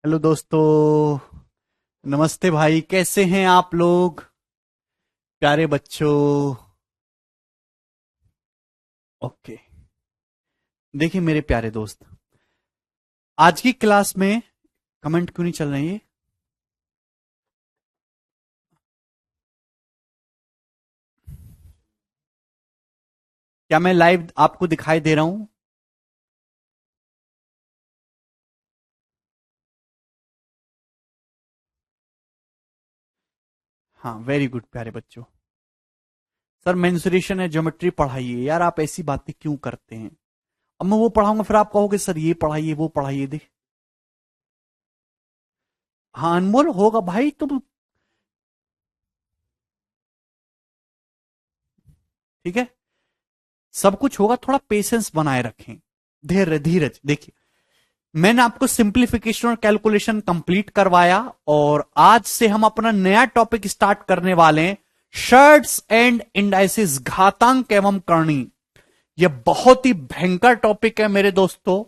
Hello दोस्तों। नमस्ते भाई, कैसे हैं आप लोग? प्यारे बच्चों। ओके। देखिए मेरे प्यारे दोस्त, आज की क्लास में कमेंट क्यों नहीं चल रहे हैं? क्या मैं लाइव आपको दिखाई दे रहा हूं? हाँ, वेरी गुड प्यारे बच्चों। सर मेंसुरेशन है, ज्योमेट्री पढ़ाइए। यार आप ऐसी बातें क्यों करते हैं? अब मैं वो पढ़ाऊंगा, फिर आप कहोगे सर ये पढ़ाइए वो पढ़ाइए। देख, हाँ अनमोल होगा भाई। तुम ठीक है, सब कुछ होगा, थोड़ा पेशेंस बनाए रखें। धैर्य धीरज। देखिए, मैंने आपको सिंप्लीफिकेशन और कैलकुलेशन कंप्लीट करवाया, और आज से हम अपना नया टॉपिक स्टार्ट करने वाले हैं। शर्ट्स एंड इंडाइसिस, घातांक एवं करणी। यह बहुत ही भयंकर टॉपिक है मेरे दोस्तों।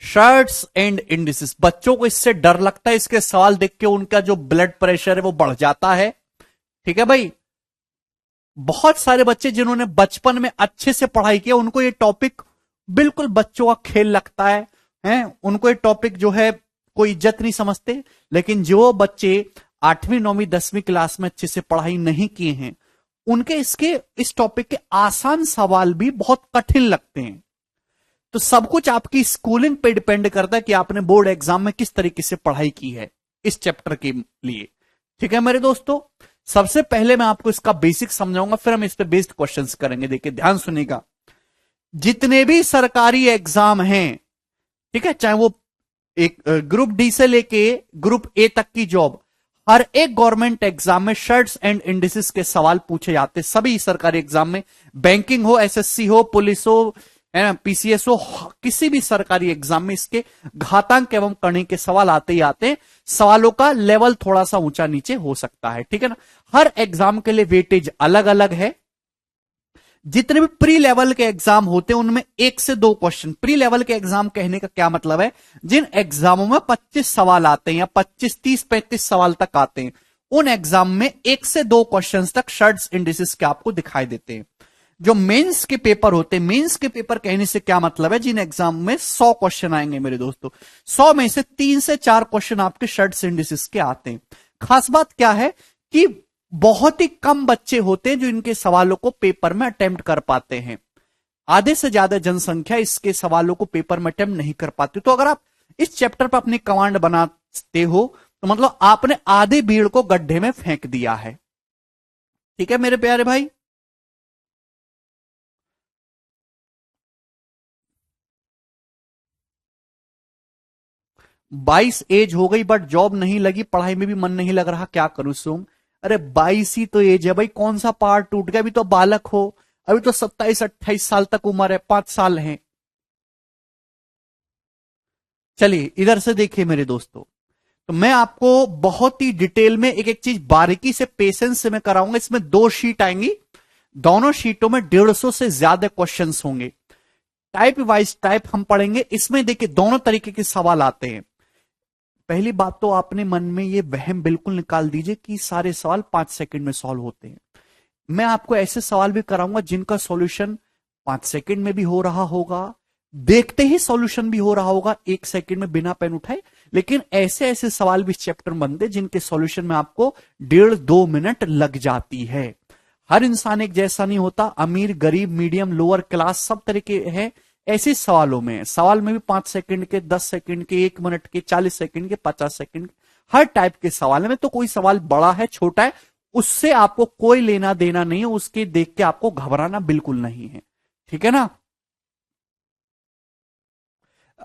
शर्ट्स एंड इंडिसेस, बच्चों को इससे डर लगता है, इसके सवाल देख के उनका जो ब्लड प्रेशर है वो बढ़ जाता है। ठीक है भाई। बहुत सारे बच्चे जिन्होंने बचपन में अच्छे से पढ़ाई किया, उनको ये टॉपिक बिल्कुल बच्चों का खेल लगता है। उनको ये टॉपिक जो है कोई इज्जत नहीं समझते। लेकिन जो बच्चे 8वीं 9वीं 10वीं क्लास में अच्छे से पढ़ाई नहीं किए हैं, उनके इस टॉपिक के आसान सवाल भी बहुत कठिन लगते हैं। तो सब कुछ आपकी स्कूलिंग पे डिपेंड करता है कि आपने बोर्ड एग्जाम में किस तरीके से पढ़ाई की है इस चैप्टर के लिए। ठीक है मेरे दोस्तों, सबसे पहले मैं आपको इसका बेसिक समझाऊंगा, फिर हम इस पे बेस्ड क्वेश्चंस करेंगे। देखिए ध्यान सुनिएगा। जितने भी सरकारी एग्जाम हैं, ठीक है, चाहे वो एक ग्रुप डी से लेके ग्रुप ए तक की जॉब, हर एक गवर्नमेंट एग्जाम में शर्ट्स एंड इंडिसेस के सवाल पूछे जाते हैं। सभी सरकारी एग्जाम में, बैंकिंग हो, एसएससी हो, पुलिस हो, है ना, पीसीएस हो, किसी भी सरकारी एग्जाम में इसके घातांक एवं करणी के सवाल आते ही आते हैं। सवालों का लेवल थोड़ा सा ऊंचा नीचे हो सकता है, ठीक है ना। हर एग्जाम के लिए वेटेज अलग अलग है। जितने भी प्री लेवल के एग्जाम होते हैं उनमें 1 से 2 क्वेश्चन। प्री लेवल के एग्जाम कहने का क्या मतलब है? जिन एग्जामों में 25 सवाल आते हैं या 25 30 35 सवाल तक आते हैं, उन एग्जाम में 1 से 2 क्वेश्चन तक शर्ट्स इंडिसेस के आपको दिखाई देते हैं। जो मेंस के पेपर होते हैं, मेंस के पेपर कहने से क्या मतलब है? जिन एग्जाम में 100 क्वेश्चन आएंगे मेरे दोस्तों, 100 में से 3 से 4 क्वेश्चन आपके शर्ट्स इंडिसेस के आते हैं। खास बात क्या है कि बहुत ही कम बच्चे होते हैं जो इनके सवालों को पेपर में अटेम्प्ट कर पाते हैं। आधे से ज्यादा जनसंख्या इसके सवालों को पेपर में अटेम्प्ट नहीं कर पाती। तो अगर आप इस चैप्टर पर अपनी कमांड बनाते हो, तो मतलब आपने आधे भीड़ को गड्ढे में फेंक दिया है। ठीक है मेरे प्यारे भाई। 22 एज हो गई बट जॉब नहीं लगी, पढ़ाई में भी मन नहीं लग रहा, क्या करूं सोम? अरे 22 ही तो एज है भाई, कौन सा पार्ट टूट गया? अभी तो बालक हो, अभी तो 27 28 साल तक उम्र है, 5 साल है। चलिए इधर से देखिए मेरे दोस्तों, तो मैं आपको बहुत ही डिटेल में एक एक चीज बारीकी से पेशेंस से मैं कराऊंगा। इसमें 2 शीट आएंगी, दोनों शीटों में 150 से ज्यादा क्वेश्चंस होंगे। टाइप वाइज टाइप हम पढ़ेंगे। इसमें देखिए दोनों तरीके के सवाल आते हैं। पहली बात तो आपने मन में ये वहम बिल्कुल निकाल दीजिए कि सारे सवाल 5 सेकंड में सॉल्व होते हैं। मैं आपको ऐसे सवाल भी कराऊंगा जिनका सॉल्यूशन 5 सेकंड में भी हो रहा होगा, देखते ही सॉल्यूशन भी हो रहा होगा 1 सेकंड में बिना पेन उठाए। लेकिन ऐसे ऐसे सवाल भी इस चैप्टर में बनते जिनके सॉल्यूशन में आपको 1.5 2 मिनट लग जाती है। हर इंसान एक जैसा नहीं होता, अमीर गरीब मीडियम लोअर क्लास सब तरह के हैं। ऐसे सवालों में, सवाल में भी 5 सेकंड के, 10 सेकंड के, 1 मिनट के, 40 सेकंड के, 50 सेकंड के, हर टाइप के सवाल में। तो कोई सवाल बड़ा है छोटा है, उससे आपको कोई लेना देना नहीं है, उसके देख के आपको घबराना बिल्कुल नहीं है। ठीक है ना।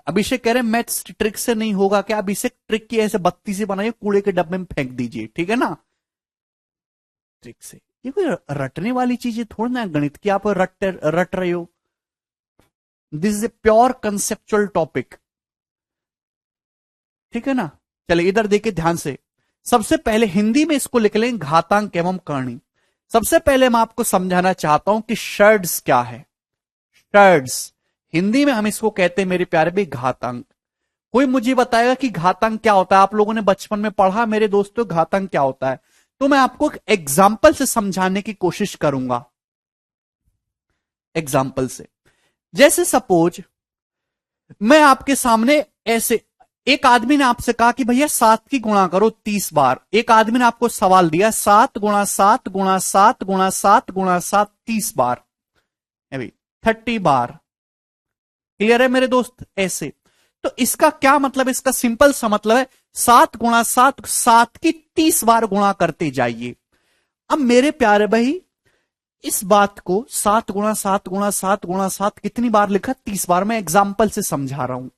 अभिषेक कह रहे हैं मैथ्स ट्रिक से नहीं होगा क्या? अभिषेक ट्रिक की ऐसे बत्ती से बनाइए, कूड़े के डब्बे में फेंक दीजिए, ठीक है ना। ट्रिक से ये कोई रटने वाली चीज है थोड़ी ना, गणित की आप रट रहे हो। This is a pure conceptual topic, ठीक है ना। चलिए इधर देखिए ध्यान से। सबसे पहले हिंदी में इसको लिख लें, घातांक एवं करणी। सबसे पहले मैं आपको समझाना चाहता हूं कि शर्ट्स क्या है। शर्ट्स हिंदी में हम इसको कहते हैं मेरे प्यारे भी घातांक। कोई मुझे बताएगा कि घातांक क्या होता है? आप लोगों ने बचपन में पढ़ा मेरे दोस्तों घातांक क्या होता है? तो मैं आपको एक एग्जाम्पल से समझाने की कोशिश करूंगा। एग्जाम्पल से, जैसे सपोज मैं आपके सामने ऐसे, एक आदमी ने आपसे कहा कि भैया 7 की गुणा करो 30 बार। एक आदमी ने आपको सवाल दिया 7 गुणा 7 गुणा 7 गुणा 7 गुणा 7 30 बार, 30 बार। क्लियर है मेरे दोस्त? ऐसे तो इसका क्या मतलब है? इसका सिंपल सा मतलब है 7 गुणा 7, 7 की 30 बार गुणा करते जाइए। अब मेरे प्यारे भाई इस बात को 7 गुणा 7 गुणा 7 गुणा 7 कितनी बार लिखा? 30 बार। मैं एग्जाम्पल से समझा रहा हूं।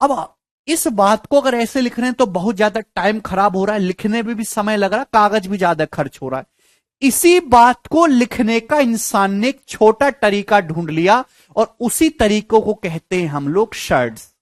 अब इस बात को अगर ऐसे लिख रहे हैं तो बहुत ज्यादा टाइम खराब हो रहा है, लिखने में भी समय लग रहा है, कागज भी ज्यादा खर्च हो रहा है। इसी बात को लिखने का इंसान ने एक छोटा तरीका ढूंढ लिया और उसी तरीकों को कहते हैं हम लोग शर्ट्स।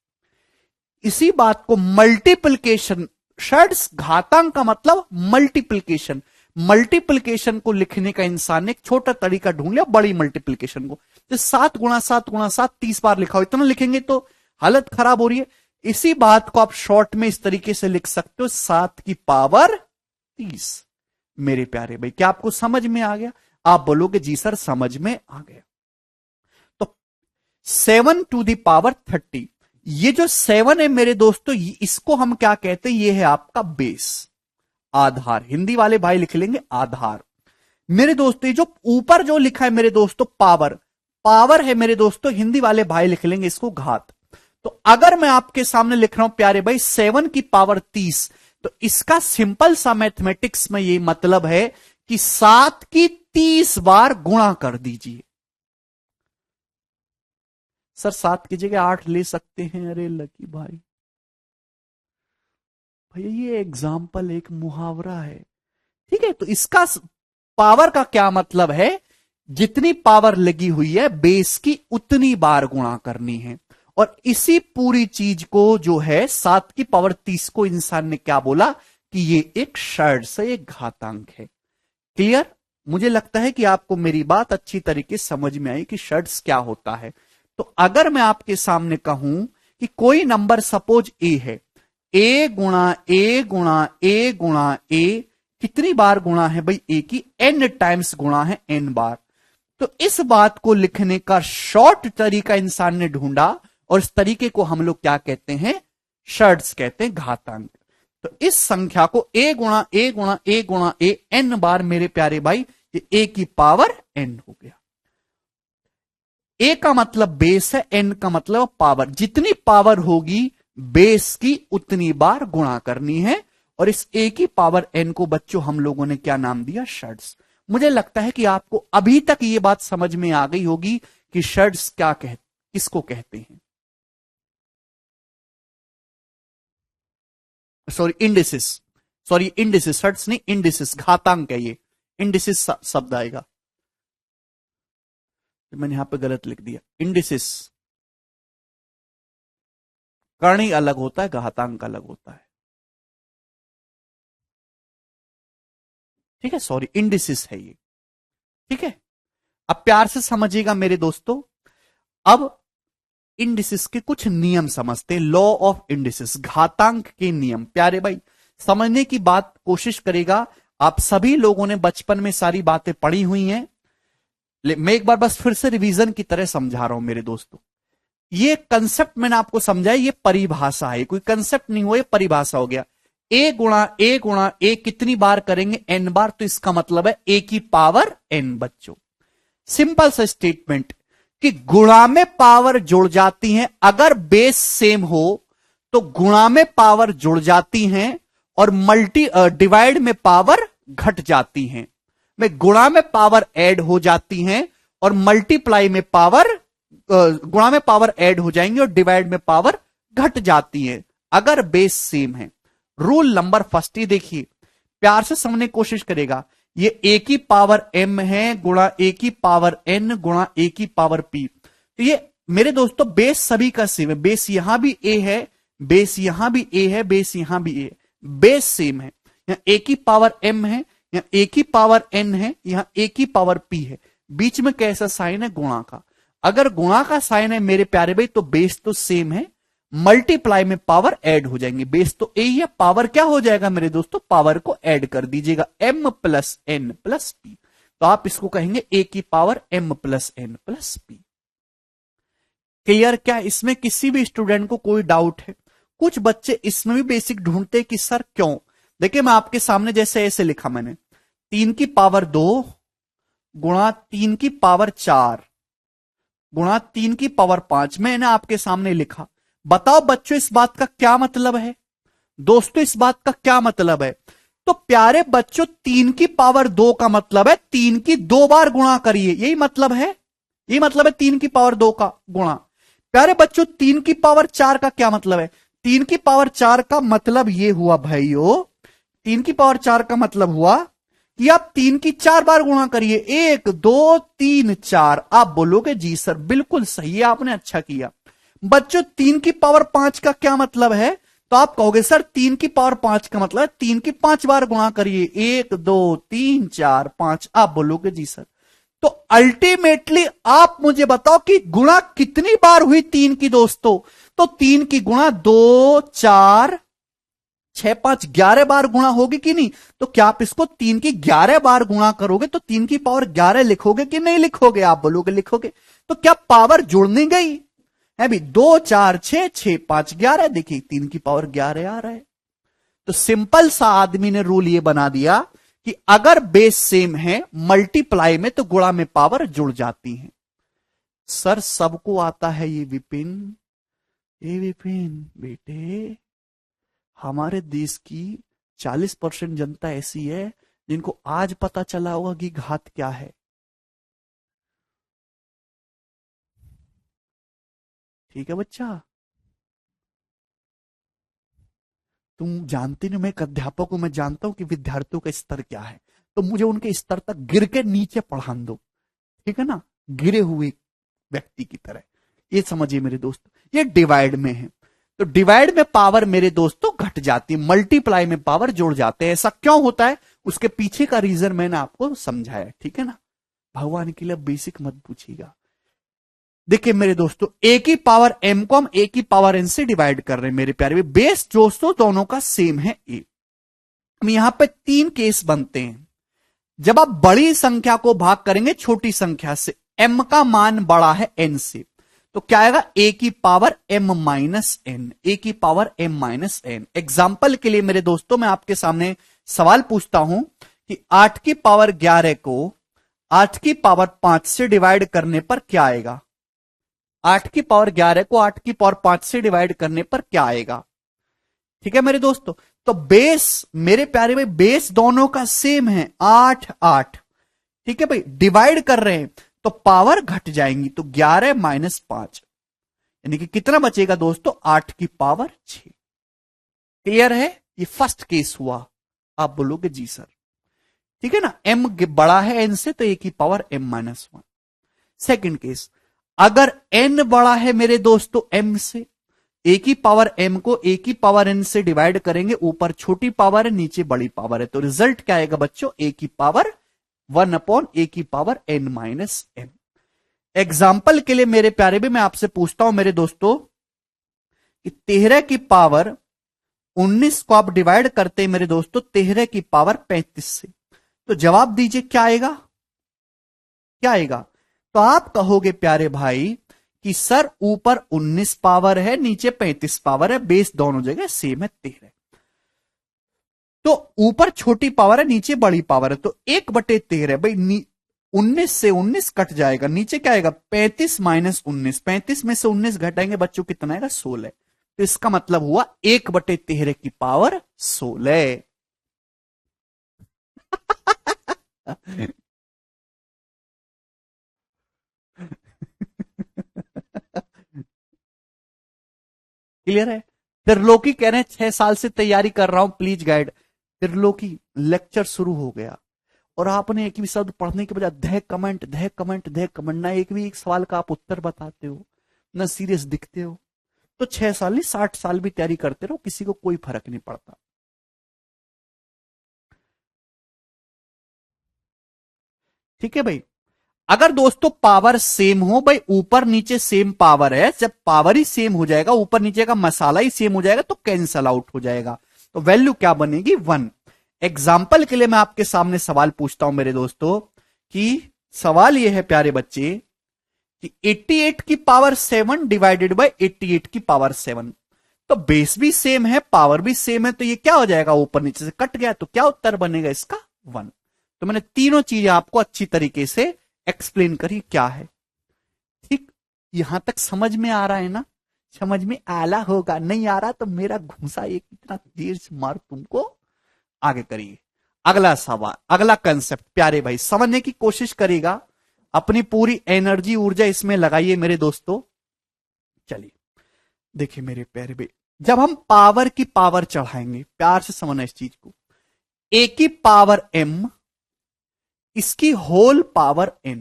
इसी बात को मल्टीप्लिकेशन, शर्ट्स घातांक का मतलब मल्टीप्लिकेशन। मल्टीप्लिकेशन को लिखने का इंसान ने एक छोटा तरीका ढूंढ लिया बड़ी मल्टीप्लिकेशन को। तो 7 गुणा 7 गुणा 7 30 बार लिखा हो, इतना लिखेंगे तो हालत खराब हो रही है। इसी बात को आप शॉर्ट में इस तरीके से लिख सकते हो 7 की पावर 30। मेरे प्यारे भाई क्या आपको समझ में आ गया? आप बोलोगे जी सर समझ में आ गया। तो 7 टू द पावर 30, ये जो 7 है मेरे दोस्तों, इसको हम क्या कहते हैं? ये है आपका बेस, आधार। हिंदी वाले भाई लिख लेंगे आधार। मेरे दोस्तों ये जो ऊपर जो लिखा है मेरे दोस्तों पावर, पावर है मेरे दोस्तों, हिंदी वाले भाई लिख लेंगे इसको घात। तो अगर मैं आपके सामने लिख रहा हूं प्यारे भाई 7 की पावर 30, तो इसका सिंपल सा मैथमेटिक्स में ये मतलब है कि 7 की 30 बार गुणा कर दीजिए। सर 7 की जगह 8 ले सकते हैं? अरे लकी भाई, भैया ये एग्जाम्पल एक मुहावरा है, ठीक है? तो इसका पावर का क्या मतलब है? जितनी पावर लगी हुई है बेस की उतनी बार गुणा करनी है। और इसी पूरी चीज को जो है 7 की पावर 30 को इंसान ने क्या बोला कि ये एक शर्ट्स है, एक घातांक है। क्लियर? मुझे लगता है कि आपको मेरी बात अच्छी तरीके समझ में आई कि शर्ट्स क्या होता है। तो अगर मैं आपके सामने कहूं कि कोई नंबर सपोज ए है, ए गुणा ए गुणा ए गुणा ए, कितनी बार गुणा है भाई? ए की n टाइम्स गुणा है n बार। तो इस बात को लिखने का शॉर्ट तरीका इंसान ने ढूंढा और इस तरीके को हम लोग क्या कहते हैं? शर्ट्स कहते हैं, घातांक। तो इस संख्या को a गुणा ए गुणा ए गुणा ए n बार मेरे प्यारे भाई, ये a की पावर n हो गया। a का मतलब बेस है, n का मतलब पावर। जितनी पावर होगी बेस की उतनी बार गुणा करनी है। और इस a की पावर n को बच्चों हम लोगों ने क्या नाम दिया? शर्ट्स। मुझे लगता है कि आपको अभी तक ये बात समझ में आ गई होगी कि शर्ट्स क्या किसको कहते हैं। Sorry indices, sorry indices, shirts नहीं, इंडिसिस घातांक है ये। इंडिसिस शब्द आएगा, तो मैंने यहां पे गलत लिख दिया। इंडिसिस करणी अलग होता है, घातांक अलग होता है, ठीक है? सॉरी इंडिसिस है ये, ठीक है? अब प्यार से समझिएगा मेरे दोस्तों। अब इंडिसिस के कुछ नियम समझते हैं, लॉ ऑफ इंडिसिस, घातांक के नियम। प्यारे भाई समझने की बात कोशिश करेगा। आप सभी लोगों ने बचपन में सारी बातें पढ़ी हुई हैं, मैं एक बार बस फिर से रिवीजन की तरह समझा रहा हूं मेरे दोस्तों। ये कंसेप्ट मैंने आपको समझाया, ये परिभाषा है, कोई कंसेप्ट नहीं हुआ, ये परिभाषा हो गया। ए गुणा ए कितनी बार करेंगे? n बार। तो इसका मतलब है a की पावर n। बच्चों सिंपल सा स्टेटमेंट कि गुणा में पावर जुड़ जाती हैं, अगर बेस सेम हो तो गुणा में पावर जुड़ जाती हैं और डिवाइड में पावर घट जाती हैं। में गुणा में पावर ऐड हो जाती हैं और मल्टीप्लाई में पावर, गुणा में पावर ऐड हो जाएंगे और डिवाइड में पावर घट जाती है अगर बेस सेम है। रूल नंबर फर्स्ट ही देखिए, प्यार से समझने की कोशिश करेगा। ये a की पावर m है गुणा a की पावर n गुणा a की पावर p। तो ये मेरे दोस्तों बेस सभी का सेम है। बेस यहां भी a है, बेस यहां भी a है, बेस यहां भी a है, बेस सेम है। यहां a की पावर m है, यहां a की पावर n है, यहां a की पावर p है। बीच में कैसा साइन है? गुणा का। अगर गुणा का साइन है मेरे प्यारे भाई तो बेस तो सेम है, मल्टीप्लाई में पावर ऐड हो जाएंगे। बेस तो ए ही है, पावर क्या हो जाएगा मेरे दोस्तों, पावर को ऐड कर दीजिएगा, m plus n plus p. तो आप इसको कहेंगे ए की power m plus n plus p. Clear? क्या इसमें किसी भी स्टूडेंट को कोई डाउट है? कुछ बच्चे इसमें भी बेसिक ढूंढते हैं कि सर क्यों। देखिए मैं आपके सामने जैसे ऐसे लिखा मैंने, 3 की पावर 2 गुणा 3 की पावर 4 गुणा 3 की पावर 5, मैंने आपके सामने लिखा। बताओ बच्चों इस बात का क्या मतलब है? दोस्तों इस बात का क्या मतलब है? तो प्यारे बच्चों 3 की पावर 2 का मतलब है 3 की 2 बार गुणा करिए, यही मतलब है, यही मतलब है 3 की पावर 2 का गुणा। प्यारे बच्चों 3 की पावर 4 का क्या मतलब है? 3 की पावर 4 का मतलब यह हुआ भाइयों, 3 की पावर 4 का मतलब हुआ कि आप 3 की 4 बार गुणा करिए, 1 2 3 4। आप बोलोगे जी सर बिल्कुल सही है, आपने अच्छा किया। बच्चों 3 की पावर 5 का क्या मतलब है? तो आप कहोगे सर 3 की पावर 5 का मतलब 3 की 5 बार गुणा करिए, 1 2 3 4 5। आप बोलोगे जी सर। तो अल्टीमेटली आप मुझे बताओ कि गुणा कितनी बार हुई 3 की दोस्तों? तो 3 की गुणा 2 4 6 5 11 बार गुणा होगी कि नहीं? तो क्या आप इसको 3 की 11 बार गुणा करोगे तो 3 की पावर 11 लिखोगे कि नहीं लिखोगे? आप बोलोगे लिखोगे। तो क्या पावर जुड़नी गई है भी? 2 4 6 6 5 11, देखिए 3 की पावर 11 आ रहा है। तो सिंपल सा आदमी ने रूल ये बना दिया कि अगर बेस सेम है मल्टीप्लाई में तो गुणा में पावर जुड़ जाती है। सर सबको आता है ये विपिन? ये विपिन बेटे, हमारे देश की 40% जनता ऐसी है जिनको आज पता चला होगा कि घात क्या है। ठीक है बच्चा, तुम जानते नहीं, मैं एक अध्यापक हूं, मैं जानता हूं कि विद्यार्थियों का स्तर क्या है, तो मुझे उनके स्तर तक गिर के नीचे पढ़ान दो, ठीक है ना, गिरे हुए व्यक्ति की तरह। ये समझिए मेरे दोस्त, ये डिवाइड में है। तो डिवाइड में पावर मेरे दोस्तों घट जाती है, मल्टीप्लाई में पावर जोड़ जाते हैं। ऐसा क्यों होता है उसके पीछे का रीजन मैंने आपको समझाया, ठीक है ना। भगवान के लिए बेसिक मत पूछिएगा। देखिए मेरे दोस्तों, ए की पावर एम को हम ए की पावर एन से डिवाइड कर रहे हैं मेरे प्यारे। बेस दोस्तों दोनों का सेम है ए। यहां पे 3 केस बनते हैं। जब आप बड़ी संख्या को भाग करेंगे छोटी संख्या से, m का मान बड़ा है n से, तो क्या आएगा? a की power m minus n, a की power m minus n. Example के लिए मेरे दोस्तों मैं आपके सामने सवाल पूछता हूं कि 8 की पावर 11 को 8 की पावर 5 से डिवाइड करने पर क्या आएगा? 8 की पावर 11 को 8 की पावर 5 से डिवाइड करने पर क्या आएगा? ठीक है मेरे दोस्तों। तो बेस मेरे प्यारे भाई, बेस दोनों का सेम है 8 8, ठीक है भाई। डिवाइड कर रहे हैं तो पावर घट जाएंगी, तो 11 माइनस 5 यानी कि कितना बचेगा दोस्तों? 8 की पावर 6। क्लियर है? ये फर्स्ट केस हुआ। आप बोलोगे जी सर, ठीक है ना, m बड़ा है n से तो a की power m minus 1। Second case, अगर n बड़ा है मेरे दोस्तों m से, ए की पावर m को ए की पावर n से डिवाइड करेंगे, ऊपर छोटी पावर है नीचे बड़ी पावर है, तो रिजल्ट क्या आएगा बच्चों? ए की पावर 1 अपॉन ए की power n minus m। Example के लिए मेरे प्यारे भी मैं आपसे पूछता हूं मेरे दोस्तों कि 13 की पावर 19 को आप डिवाइड करते हैं मेरे दोस्तों 13 की पावर 35 से, तो जवाब दीजिए क्या आएगा? क्या आएगा? तो आप कहोगे प्यारे भाई कि सर ऊपर 19 पावर है नीचे 35 पावर है, बेस दोनों जगह सेम है 13, तो ऊपर छोटी पावर है नीचे बड़ी पावर है, तो 1/13 भाई 19 से 19 कट जाएगा, नीचे क्या आएगा? 35 माइनस 19, 35 में से 19 घटाएंगे बच्चों कितना आएगा? 16। तो इसका मतलब हुआ 1/13 की पावर 16। क्लियर है? त्रिलोकी कह रहे हैं 6 साल से तैयारी कर रहा हूं प्लीज गाइड। त्रिलोकी लेक्चर शुरू हो गया और आपने एक भी शब्द पढ़ने के बजाय धय कमेंट धय कमेंट धय कमेंट, ना एक भी एक सवाल का आप उत्तर बताते हो, ना सीरियस दिखते हो। तो 6 साल नहीं 60 साल भी तैयारी करते रहो, किसी को कोई फर्क नहीं पड़ता। ठीक है भाई। अगर दोस्तों पावर सेम हो, भाई ऊपर नीचे सेम पावर है, जब पावर ही सेम हो जाएगा, ऊपर नीचे का मसाला ही सेम हो जाएगा, तो कैंसल आउट हो जाएगा, तो वैल्यू क्या बनेगी 1। एग्जाम्पल के लिए मैं आपके सामने सवाल पूछता हूं मेरे दोस्तों, कि सवाल यह है प्यारे बच्चे कि 88 की पावर 7 डिवाइडेड बाय 88 की पावर 7, तो बेस भी सेम है, पावर भी सेम है, तो ये क्या हो जाएगा, ऊपर नीचे से कट गया, तो क्या उत्तर बनेगा इसका 1। तो मैंने तीनों चीजें आपको अच्छी तरीके से एक्सप्लेन करी क्या है। ठीक, यहां तक समझ में आ रहा है ना? समझ में आला होगा, नहीं आ रहा तो मेरा घूसा एक इतना देर से मार तुमको। आगे करिए, अगला सवाल, अगला कंसेप्ट प्यारे भाई समझने की कोशिश करिएगा, अपनी पूरी एनर्जी ऊर्जा इसमें लगाइए मेरे दोस्तों। चलिए देखिए मेरे प्यारे भाई, जब हम पावर की पावर चढ़ाएंगे, प्यार से समझना इस चीज को, ए की पावर m, इसकी होल पावर n,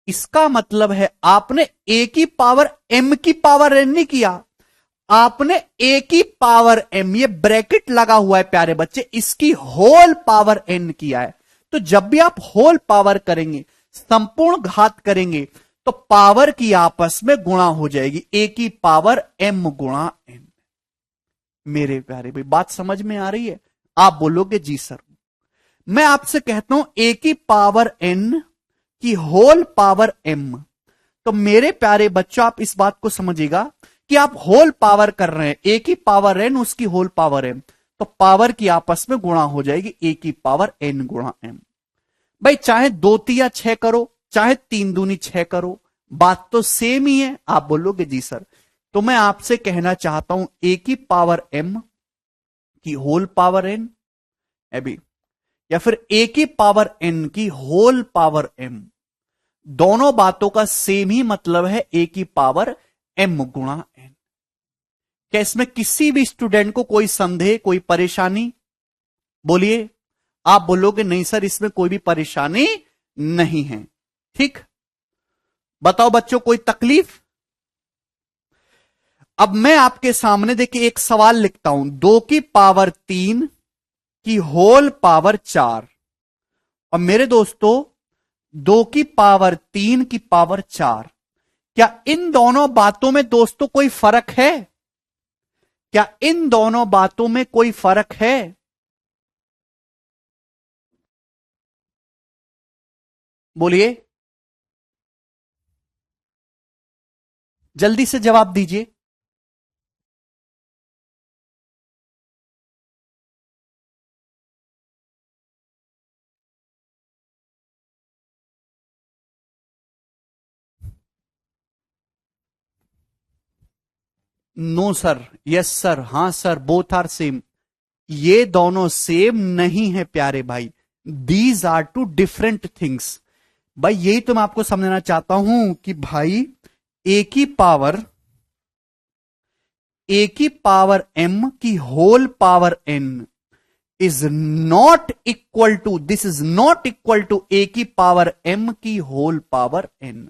इसका मतलब है आपने ए की पावर m की पावर n नहीं किया, आपने ए की पावर m, ये ब्रैकेट लगा हुआ है प्यारे बच्चे, इसकी होल पावर n किया है। तो जब भी आप होल पावर करेंगे, संपूर्ण घात करेंगे, तो पावर की आपस में गुणा हो जाएगी, ए की पावर m गुणा n। मेरे प्यारे भाई बात समझ में आ रही है? आप बोलोगे जी सर। मैं आपसे कहता हूं ए की पावर n की होल पावर m, तो मेरे प्यारे बच्चों आप इस बात को समझिएगा कि आप होल पावर कर रहे हैं, ए की पावर n उसकी होल पावर m, तो पावर की आपस में गुणा हो जाएगी, ए की पावर n गुणा m। भाई चाहे 2 तिया 6 करो, चाहे 3 दूनी 6 करो, बात तो सेम ही है। आप बोलोगे जी सर, तो मैं आपसे कहना चाहता हूं ए की पावर m की होल पावर n, अभी, या फिर ए की पावर n की होल पावर m, दोनों बातों का सेम ही मतलब है, ए की पावर m गुणा n। क्या इसमें किसी भी स्टूडेंट को कोई संदेह, कोई परेशानी? बोलिए। आप बोलोगे नहीं सर इसमें कोई भी परेशानी नहीं है। ठीक, बताओ बच्चों कोई तकलीफ? अब मैं आपके सामने देखिए एक सवाल लिखता हूं, 2 की पावर 3 की होल पावर 4, और मेरे दोस्तों 2 की पावर 3 की पावर 4, क्या इन दोनों बातों में दोस्तों कोई फर्क है? क्या इन दोनों बातों में कोई फर्क है? बोलिए, जल्दी से जवाब दीजिए। नो सर, यस सर, हां सर, बोथ आर सेम। ये दोनों सेम नहीं है प्यारे भाई, these are two different things. भाई यही तो मैं आपको समझना चाहता हूं कि भाई ए की पावर m की whole power n is not equal to, this is not equal to A की पावर m की होल पावर n।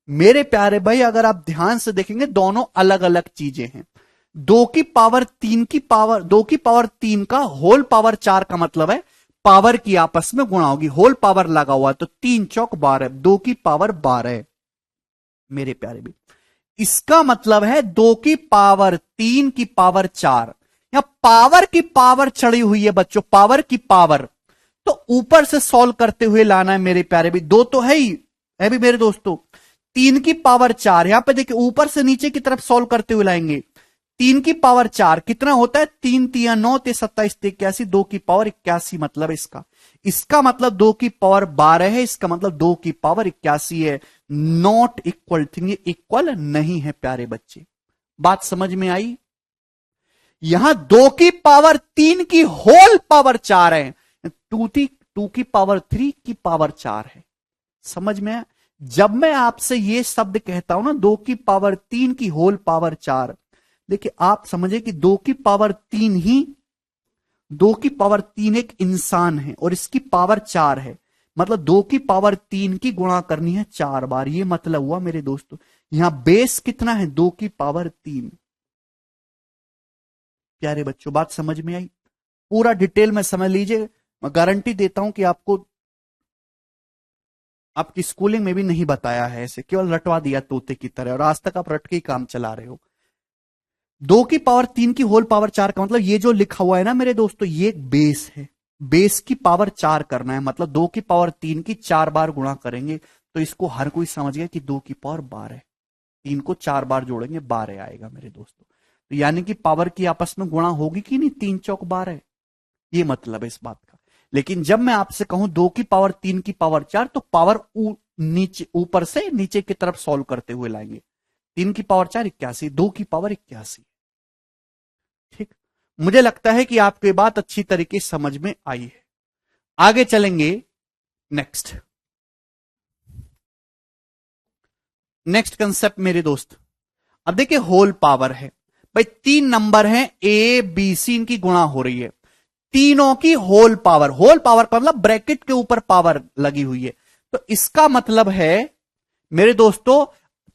मेरे प्यारे भाई अगर आप ध्यान से देखेंगे दोनों अलग अलग चीजें हैं। 2 की पावर 3 की पावर, 2 की पावर 3 का होल पावर 4 का मतलब है पावर की आपस में गुणा होगी, होल पावर लगा हुआ तो 3 चौक 12, 2 की पावर 12। मेरे प्यारे भी इसका मतलब है 2 की पावर 3 की पावर 4, यहां पावर की पावर चढ़ी हुई है बच्चों, पावर की पावर, तो ऊपर से सॉल्व करते हुए लाना है मेरे प्यारे भी। 2 तो है ही है भी मेरे दोस्तों, 3 की पावर 4, यहां पे देखिए ऊपर से नीचे की तरफ सॉल्व करते हुए लाएंगे। 3 की पावर 4 कितना होता है, 3 तिया 9 ते 27 ते 81, 2 की पावर 81 मतलब इसका मतलब 2 की पावर 12 है, इसका मतलब 2 की पावर 81 है। नॉट इक्वल थिंग, ये इक्वल नहीं है प्यारे बच्चे। बात समझ में आई? यहां 2 की पावर 3 की होल पावर 4 है, 2 की पावर 3 की पावर 4 है। समझ में? जब मैं आपसे ये शब्द कहता हूं ना 2 की पावर 3 की होल पावर 4, देखिए आप समझे कि 2 की पावर 3 ही, 2 की पावर 3 एक इंसान है और इसकी पावर 4 है, मतलब 2 की पावर 3 की गुणा करनी है 4 बार, ये मतलब हुआ मेरे दोस्तों। यहां बेस कितना है, 2 की पावर 3। प्यारे बच्चों बात समझ में आई? पूरा डिटेल में समझ लीजिए, मैं गारंटी देता हूं कि आपको आपकी स्कूलिंग में भी नहीं बताया है ऐसे, केवल रटवा दिया तोते की तरह, और आज तक आप रट के ही काम चला रहे हो। 2 की पावर 3 की होल पावर 4 का मतलब ये जो लिखा हुआ है ना मेरे दोस्तों, ये एक बेस है। बेस की पावर 4 करना है, मतलब 2 की पावर 3 की 4 बार गुणा करेंगे, तो इसको हर कोई समझ गया कि 2 की पावर 12 है। 3 को 4 बार जोड़ेंगे 12 आएगा मेरे दोस्तों। तो यानी कि पावर की आपस में गुणा होगी कि नहीं, 3 चौक 12, ये मतलब है इस बात का। लेकिन जब मैं आपसे कहूं 2 की पावर 3 की पावर 4, तो पावर नीचे, ऊपर से नीचे की तरफ सॉल्व करते हुए लाएंगे। 3 की पावर 4 81, 2 की पावर 81। ठीक, मुझे लगता है कि आपको ये बात अच्छी तरीके समझ में आई है। आगे चलेंगे। नेक्स्ट नेक्स्ट कंसेप्ट मेरे दोस्त, अब देखिए होल पावर है भाई, 3 नंबर हैं ए बी सी, इनकी गुणा हो रही है, तीनों की होल पावर। होल पावर का मतलब ब्रैकेट के ऊपर पावर लगी हुई है, तो इसका मतलब है मेरे दोस्तों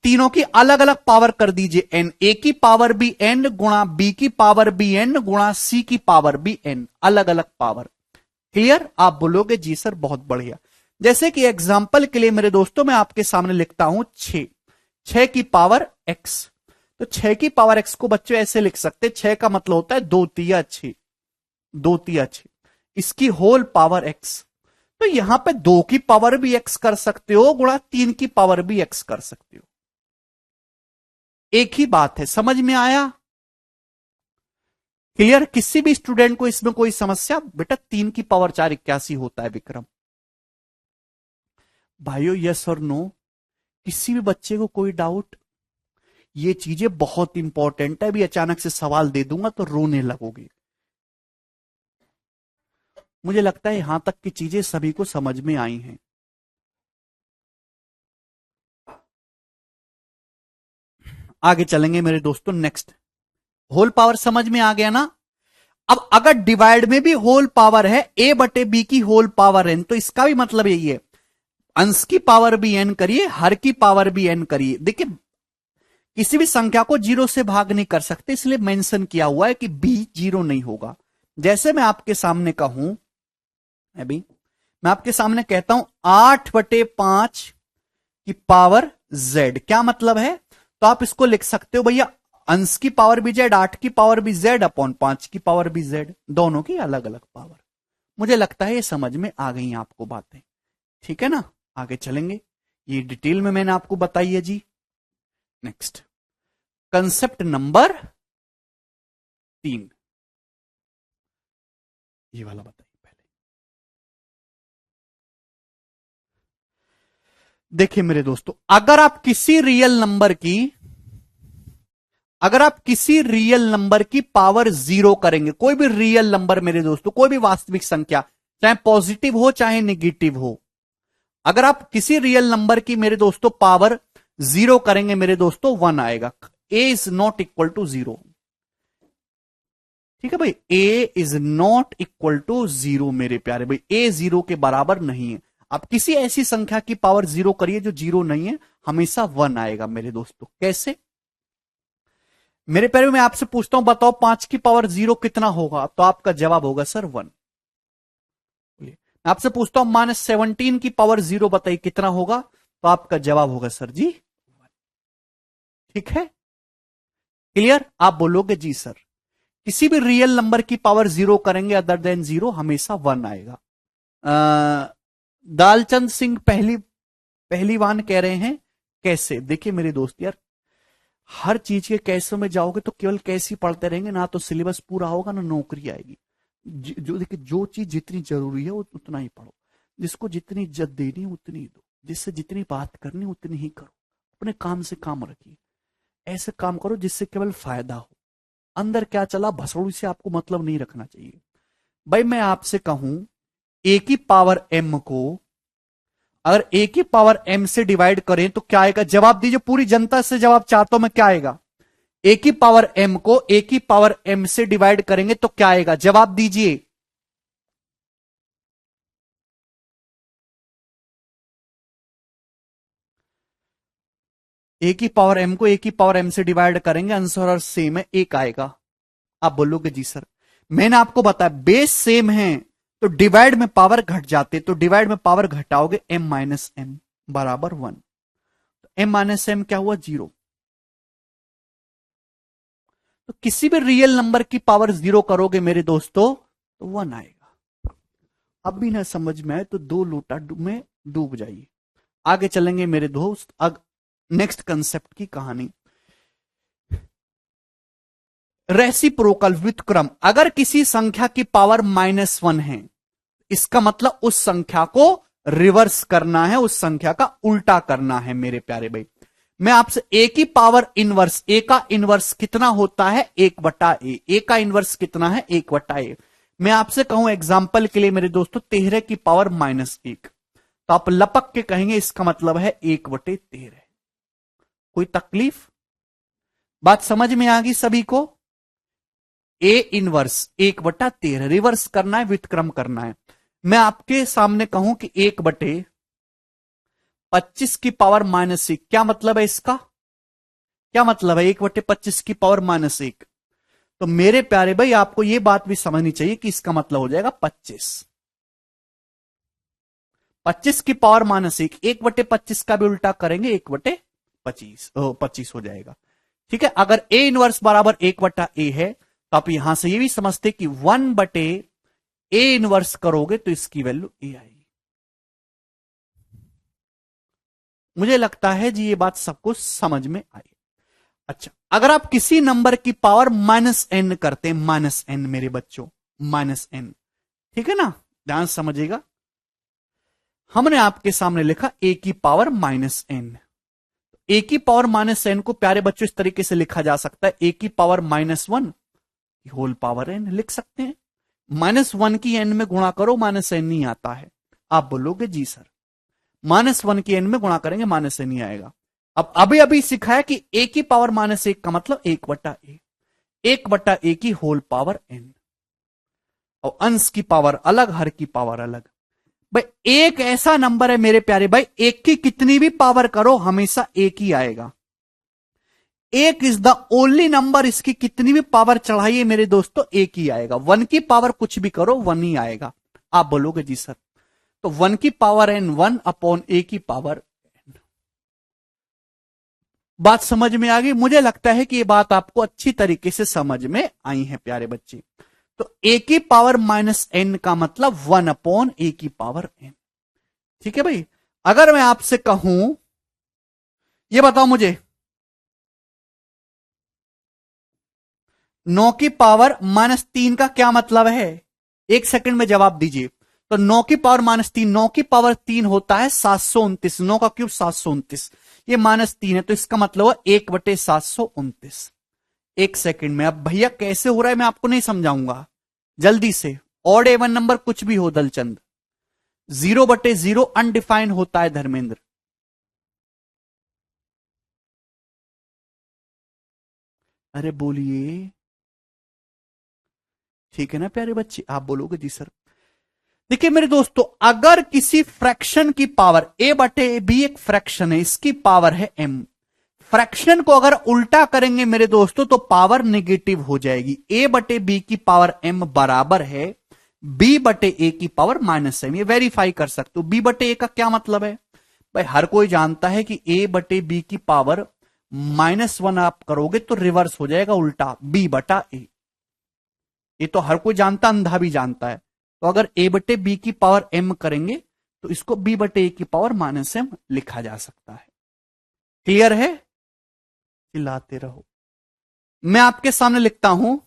तीनों की अलग अलग पावर कर दीजिए एन। ए की पावर भी एन गुणा बी की पावर भी एन गुणा सी की पावर भी एन, अलग अलग पावर। क्लियर? आप बोलोगे जी सर बहुत बढ़िया। जैसे कि एग्जाम्पल के लिए मेरे दोस्तों मैं आपके सामने लिखता हूं 6 की पावर एक्स। तो 6 की पावर एक्स को बच्चों ऐसे लिख सकते, 6 का मतलब होता है 2 तिया 6, 2 तिया 6, इसकी होल पावर एक्स। तो यहां पे 2 की पावर भी एक्स कर सकते हो गुणा 3 की पावर भी एक्स कर सकते हो, एक ही बात है। समझ में आया? क्लियर? किसी भी स्टूडेंट को इसमें कोई समस्या? बेटा 3 की पावर 4 81 होता है विक्रम। भाइयों यस और नो, किसी भी बच्चे को कोई डाउट? ये चीजें बहुत इंपॉर्टेंट है, अभी अचानक से सवाल दे दूंगा तो रोने लगोगे। मुझे लगता है यहां तक की चीजें सभी को समझ में आई हैं। आगे चलेंगे मेरे दोस्तों। नेक्स्ट, होल पावर समझ में आ गया ना? अब अगर डिवाइड में भी होल पावर है, ए बटे बी की होल पावर एन, तो इसका भी मतलब यही है, अंश की पावर भी एन करिए, हर की पावर भी एन करिए। देखिए किसी भी संख्या को 0 से भाग नहीं कर सकते, इसलिए मेंशन किया हुआ है कि बी 0 नहीं होगा। जैसे मैं आपके सामने कहूं, अभी मैं आपके सामने कहता हूं 8/5 की पावर जेड, क्या मतलब है? तो आप इसको लिख सकते हो भैया, अंश की पावर भी जेड, 8 की पावर भी जेड अपॉन 5 की पावर भी जेड, दोनों की अलग अलग पावर। मुझे लगता है ये समझ में आ गई आपको बातें, ठीक है ना? आगे चलेंगे, ये डिटेल में मैंने आपको बताई है जी। नेक्स्ट, कंसेप्ट नंबर 3, ये वाला बताइए पहले। देखिए मेरे दोस्तों, अगर आप किसी रियल नंबर की पावर 0 करेंगे, कोई भी रियल नंबर मेरे दोस्तों, कोई भी वास्तविक संख्या, चाहे पॉजिटिव हो चाहे नेगेटिव हो, अगर आप किसी रियल नंबर की मेरे दोस्तों पावर 0 करेंगे मेरे दोस्तों 1 आएगा। ए इज नॉट इक्वल टू 0, ठीक है भाई, ए इज नॉट इक्वल टू 0 मेरे प्यारे भाई, ए 0 के बराबर नहीं है। आप किसी ऐसी संख्या की पावर 0 करिए जो 0 नहीं है, हमेशा 1 आएगा मेरे दोस्तों। कैसे मेरे प्यारे? मैं आपसे पूछता हूं, बताओ 5 की पावर 0 कितना होगा? तो आपका जवाब होगा सर 1। मैं आपसे पूछता हूं -17 की पावर 0 बताइए कितना होगा? तो आपका जवाब होगा सर जी 1। ठीक है, क्लियर? आप बोलोगे जी सर। किसी भी रियल नंबर की पावर 0 करेंगे अदर देन 0, हमेशा 1 आएगा। दालचंद सिंह पहलीवान कह रहे हैं कैसे? देखिए मेरे दोस्त यार, हर चीज के कैसे में जाओगे तो केवल कैसे पढ़ते रहेंगे, ना तो सिलेबस पूरा होगा ना नौकरी आएगी। जो देखिए, जो चीज जितनी जरूरी है वो उतना ही पढ़ो, जिसको जितनी इज्जत देनी उतनी ही दो, जिससे जितनी बात करनी उतनी ही करो, अपने काम से काम रखिए, ऐसे काम करो जिससे केवल फायदा हो। अंदर क्या चला भसड़ू से आपको मतलब नहीं रखना चाहिए। भाई मैं आपसे कहूं ए की पावर एम को अगर ए की पावर एम से डिवाइड करें तो क्या आएगा? जवाब दीजिए, पूरी जनता से जवाब चाहता हूं मैं, क्या आएगा? ए की पावर एम को ए की पावर एम से डिवाइड करेंगे तो क्या आएगा? जवाब दीजिए। ए की पावर एम को ए की पावर एम से डिवाइड करेंगे, आंसर और सेम है, एक आएगा। आप बोलोगे जी सर, मैंने आपको बताया बेस सेम है तो डिवाइड में पावर घट जाते, तो डिवाइड में पावर घटाओगे m - m, बराबर 1। तो m माइनस m क्या हुआ? 0। तो किसी भी रियल नंबर की पावर 0 करोगे मेरे दोस्तों तो 1 आएगा। अब भी ना समझ में आए तो 2 लोटा में डूब जाइए। आगे चलेंगे मेरे दोस्त। नेक्स्ट कंसेप्ट की कहानी, रेसिप्रोकल व्युत्क्रम। अगर किसी संख्या की पावर -1 है, इसका मतलब उस संख्या को रिवर्स करना है, उस संख्या का उल्टा करना है मेरे प्यारे भाई। मैं आपसे ए की पावर इनवर्स, ए का इनवर्स कितना होता है? 1/a। ए का इनवर्स कितना है? 1/a। मैं आपसे कहूं एग्जाम्पल के लिए मेरे दोस्तों 13 की पावर -1, तो आप लपक के कहेंगे इसका मतलब है 1/13। कोई तकलीफ? बात समझ में आ गई सभी को? ए इनवर्स 1/13 रिवर्स करना है, व्युत्क्रम करना है। मैं आपके सामने कहूं कि 1/25 की पावर -1, क्या मतलब है इसका? क्या मतलब है 1/25 की पावर -1? तो मेरे प्यारे भाई आपको यह बात भी समझनी चाहिए कि इसका मतलब हो जाएगा 25। 25 की पावर -1, 1/25 का भी उल्टा करेंगे 1/25, 25 हो जाएगा। ठीक है, अगर ए इनवर्स बराबर 1/a है तो आप यहां से ये भी समझते कि 1/a इनवर्स करोगे तो इसकी वैल्यू ए आएगी। मुझे लगता है जी ये बात सबको समझ में आई। अच्छा, अगर आप किसी नंबर की पावर -n करते हैं, -n मेरे बच्चों, -n, ठीक है ना, ध्यान समझिएगा। हमने आपके सामने लिखा a की पावर -n। a की पावर -n को प्यारे बच्चों इस तरीके से लिखा जा सकता है, a की पावर -1 होल पावर n लिख सकते हैं। -1 की n में गुणा करो, -n नहीं आता है। आप बोलोगे जी सर, -1 की n में गुणा करेंगे -n नहीं आएगा। अब अभी अभी सिखाया कि a की पावर -1 का मतलब 1/a, 1/a की होल पावर n। और अंश की पावर अलग, हर की पावर अलग। भाई एक ऐसा नंबर है मेरे प्यारे भाई, एक की कितनी भी पावर करो हमेशा एक ही आएगा। एक इज द ओनली नंबर, इसकी कितनी भी पावर चढ़ाइए मेरे दोस्तों एक ही आएगा। 1 की पावर कुछ भी करो 1 ही आएगा। आप बोलोगे जी सर, तो 1 की पावर n 1/a की पावर n। बात समझ में आ गई? मुझे लगता है कि ये बात आपको अच्छी तरीके से समझ में आई है प्यारे बच्चे। तो a की पावर -n का मतलब 1/a की पावर n। ठीक है भाई, अगर मैं आपसे कहूं, ये बताओ मुझे 9 की पावर -3 का क्या मतलब है? एक सेकंड में जवाब दीजिए। तो 9 की पावर -3, 9 की पावर 3 होता है 729, 9 का क्यूब 729, ये -3 है तो इसका मतलब है 1/729। एक सेकंड में, अब भैया कैसे हो रहा है मैं आपको नहीं समझाऊंगा, जल्दी से। ऑड एवन नंबर कुछ भी हो दलचंद, 0/0 अनडिफाइंड होता है धर्मेंद्र। अरे बोलिए, ठीक है ना प्यारे बच्चे, आप बोलोगे जी सर। देखिए मेरे दोस्तों, अगर किसी फ्रैक्शन की पावर a/b एक फ्रैक्शन है, इसकी पावर है m, फ्रैक्शन को अगर उल्टा करेंगे मेरे दोस्तों तो पावर नेगेटिव हो जाएगी। a/b की पावर m बराबर है b/a की पावर -m। ये वेरीफाई कर सकते हो। b/a का क्या मतलब है भाई? हर कोई जानता है कि a/b की पावर -1 आप करोगे तो रिवर्स हो जाएगा उल्टा, b/a। ये तो हर कोई जानता, अंधा भी जानता है। तो अगर a/b की पावर m करेंगे तो इसको b/a की पावर -m लिखा जा सकता है। क्लियर है? चिल्लाते रहो। मैं आपके सामने लिखता हूं